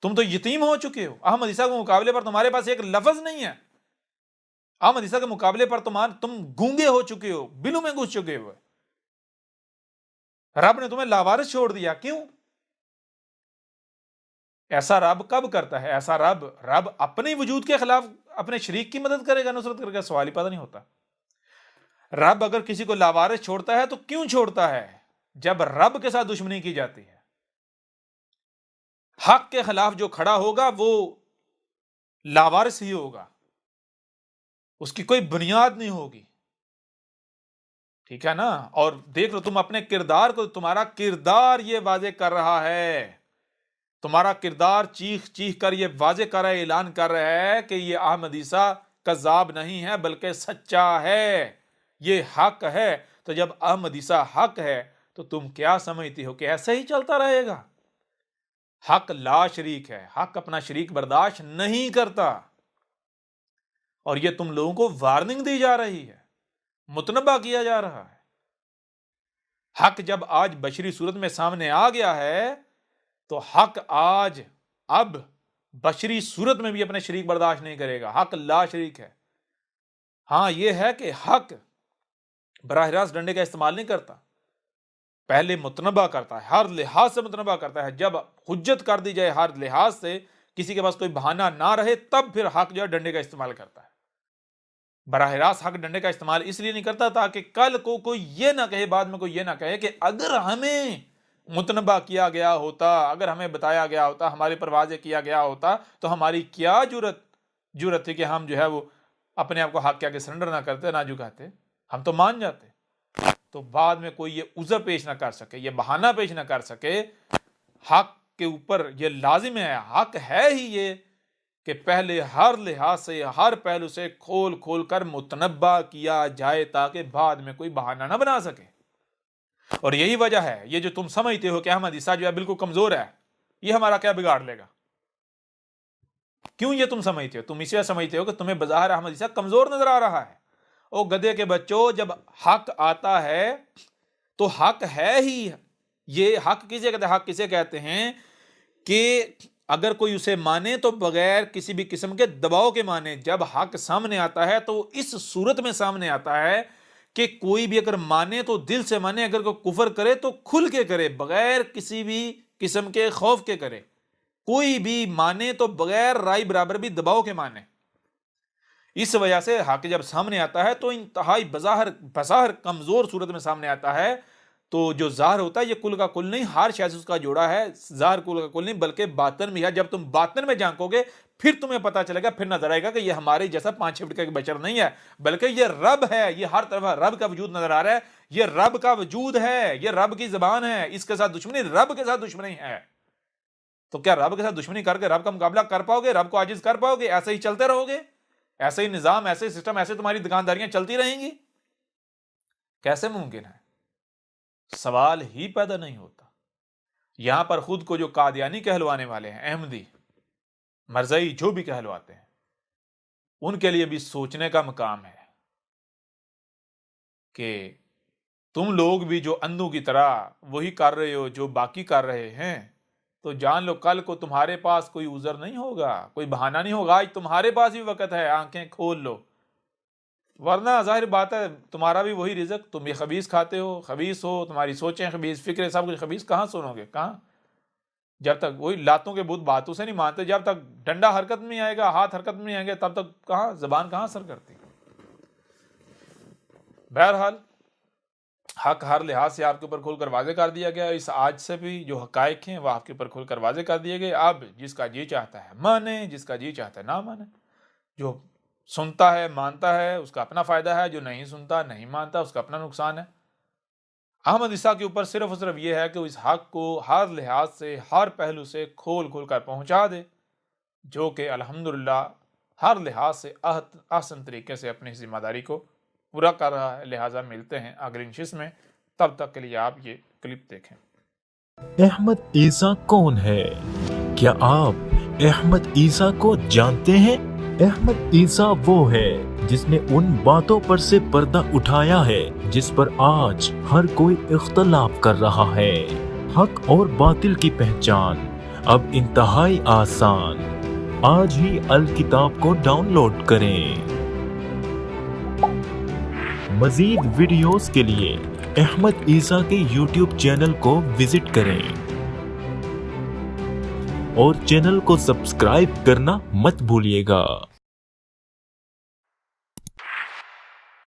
تم تو یتیم ہو چکے ہو، احمد عیسیٰ کے مقابلے پر تمہارے پاس ایک لفظ نہیں ہے، احمد عیسیٰ کے مقابلے پر تم گونگے ہو چکے ہو، بلوں میں گھس چکے ہو، رب نے تمہیں لاوارث چھوڑ دیا، کیوں؟ ایسا رب کب کرتا ہے؟ ایسا رب اپنے وجود کے خلاف اپنے شریک کی مدد کرے گا، نصرت کرے گا؟ سوال ہی پیدا نہیں ہوتا۔ رب اگر کسی کو لاوارث چھوڑتا ہے تو کیوں چھوڑتا ہے؟ جب رب کے ساتھ دشمنی کی جاتی ہے، حق کے خلاف جو کھڑا ہوگا وہ لاوارث ہی ہوگا، اس کی کوئی بنیاد نہیں ہوگی، ٹھیک ہے نا؟ اور دیکھ لو تم اپنے کردار کو، تمہارا کردار یہ واضح کر رہا ہے، تمہارا کردار چیخ چیخ کر یہ واضح کر رہا ہے، اعلان کر رہا ہے کہ یہ احمد عیسیٰ کذاب نہیں ہے بلکہ سچا ہے، یہ حق ہے۔ تو جب احمد عیسیٰ حق ہے تو تم کیا سمجھتی ہو کہ ایسے ہی چلتا رہے گا؟ حق لا شریک ہے، حق اپنا شریک برداشت نہیں کرتا، اور یہ تم لوگوں کو وارننگ دی جا رہی ہے، متنبہ کیا جا رہا ہے۔ حق جب آج بشری صورت میں سامنے آ گیا ہے تو حق آج اب بشری صورت میں بھی اپنے شریک برداشت نہیں کرے گا. حق لا شریک ہے. ہاں یہ ہے کہ حق براہ راست ڈنڈے کا استعمال نہیں کرتا، پہلے متنبع کرتا ہے، ہر لحاظ سے متنبع کرتا ہے. جب حجت کر دی جائے ہر لحاظ سے، کسی کے پاس کوئی بہانہ نہ رہے، تب پھر حق جو ہے ڈنڈے کا استعمال کرتا ہے. براہ راست حق ڈنڈے کا استعمال اس لیے نہیں کرتا تاکہ کل کو کوئی یہ نہ کہے، بعد میں کوئی یہ نہ کہے کہ اگر ہمیں متنبع کیا گیا ہوتا، اگر ہمیں بتایا گیا ہوتا، ہمارے پر واضح کیا گیا ہوتا، تو ہماری کیا جرت تھی کہ ہم جو ہے وہ اپنے آپ کو حق کے آگے سرنڈر نہ کرتے، نہ جھکاتے، ہم تو مان جاتے. تو بعد میں کوئی یہ عذر پیش نہ کر سکے، یہ بہانہ پیش نہ کر سکے. حق کے اوپر یہ لازم ہے، حق ہے ہی یہ کہ پہلے ہر لحاظ سے، ہر پہلو سے کھول کھول کر متنبع کیا جائے تاکہ بعد میں کوئی بہانہ نہ بنا سکے. اور یہی وجہ ہے، یہ جو تم سمجھتے ہو کہ احمد عیسیٰ جو ہے بالکل کمزور ہے، یہ ہمارا کیا بگاڑ لے گا، کیوں یہ تم سمجھتے ہو؟ تم اس لیے سمجھتے ہو کہ تمہیں بظاہر احمد عیسیٰ کمزور نظر آ رہا ہے. او گدھے کے بچوں، جب حق آتا ہے تو حق ہے ہی. یہ حق کسے کہتے ہیں؟ حق کسے کہتے ہیں کہ اگر کوئی اسے مانے تو بغیر کسی بھی قسم کے دباؤ کے مانے. جب حق سامنے آتا ہے تو اس صورت میں سامنے آتا ہے کہ کوئی بھی اگر مانے تو دل سے مانے، اگر کوئی کفر کرے تو کھل کے کرے، بغیر کسی بھی قسم کے خوف کے کرے. کوئی بھی مانے تو بغیر رائے برابر بھی دباؤ کے مانے. اس وجہ سے حق جب سامنے آتا ہے تو انتہائی بظاہر کمزور صورت میں سامنے آتا ہے. تو جو ظاہر ہوتا ہے یہ کل کا کل نہیں، ہر شے اس کا جوڑا ہے. ظاہر کل کا کل نہیں بلکہ باطن بھی ہے. جب تم باطن میں جھانکو گے پھر تمہیں پتا چلے گا، پھر نظر آئے گا کہ یہ ہمارے جیسا 5-6 فٹ کا بشر نہیں ہے، بلکہ یہ رب ہے. یہ ہر طرف رب کا وجود نظر آ رہا ہے. یہ رب کا وجود ہے، یہ رب کی زبان ہے. اس کے ساتھ دشمنی رب کے ساتھ دشمنی ہے. تو کیا رب کے ساتھ دشمنی کر کے رب کا مقابلہ کر پاؤ گے؟ رب کو عاجز کر پاؤ گے؟ ایسے ہی چلتے رہو گے؟ ایسے ہی نظام، ایسے ہی سسٹم، ایسے تمہاری دکانداریاں چلتی رہیں گی؟ کیسے ممکن ہے؟ سوال ہی پیدا نہیں ہوتا. یہاں پر خود کو جو قادیانی کہلوانے والے ہیں، احمدی، مرزائی، جو بھی کہلواتے ہیں، ان کے لیے بھی سوچنے کا مقام ہے کہ تم لوگ بھی جو اندھوں کی طرح وہی کر رہے ہو جو باقی کر رہے ہیں، تو جان لو کل کو تمہارے پاس کوئی عذر نہیں ہوگا، کوئی بہانہ نہیں ہوگا. آج تمہارے پاس بھی وقت ہے، آنکھیں کھول لو، ورنہ ظاہر بات ہے تمہارا بھی وہی رزق. تم بھی خبیث کھاتے ہو، خبیث ہو، تمہاری سوچیں خبیث، فکریں سب کچھ خبیث. کہاں سنو گے؟ کہاں؟ جب تک وہی لاتوں کے بت باتوں سے نہیں مانتے، جب تک ڈنڈا حرکت میں نہیں آئے گا، ہاتھ حرکت میں نہیں آئیں گے، تب تک کہاں زبان کہاں اثر کرتی. بہرحال حق ہر لحاظ سے آپ کے اوپر کھول کر واضح کر دیا گیا. اس آج سے بھی جو حقائق ہیں وہ آپ کے اوپر کھول کر واضح کر دیے گئے. اب جس کا جی چاہتا ہے مانے، جس کا جی چاہتا ہے نہ مانے. جو سنتا ہے مانتا ہے اس کا اپنا فائدہ ہے، جو نہیں سنتا نہیں مانتا اس کا اپنا نقصان ہے. احمد عیسیٰ کے اوپر صرف اور صرف یہ ہے کہ اس حق کو ہر لحاظ سے، ہر پہلو سے کھول کھول کر پہنچا دے، جو کہ الحمدللہ ہر لحاظ سے احسن طریقے سے اپنی ذمہ داری کو پورا کر رہا ہے. لہٰذا ملتے ہیں اگلی نشست میں، تب تک کے لیے آپ یہ کلپ دیکھیں. احمد عیسیٰ کون ہے؟ کیا آپ احمد عیسیٰ کو جانتے ہیں؟ احمد عیسیٰ وہ ہے جس نے ان باتوں پر سے پردہ اٹھایا ہے جس پر آج ہر کوئی اختلاف کر رہا ہے. حق اور باطل کی پہچان اب انتہائی آسان. آج ہی الکتاب کو ڈاؤن لوڈ کریں. مزید ویڈیوز کے لیے احمد عیسیٰ کے یوٹیوب چینل کو وزٹ کریں اور چینل کو سبسکرائب کرنا مت بھولیے گا.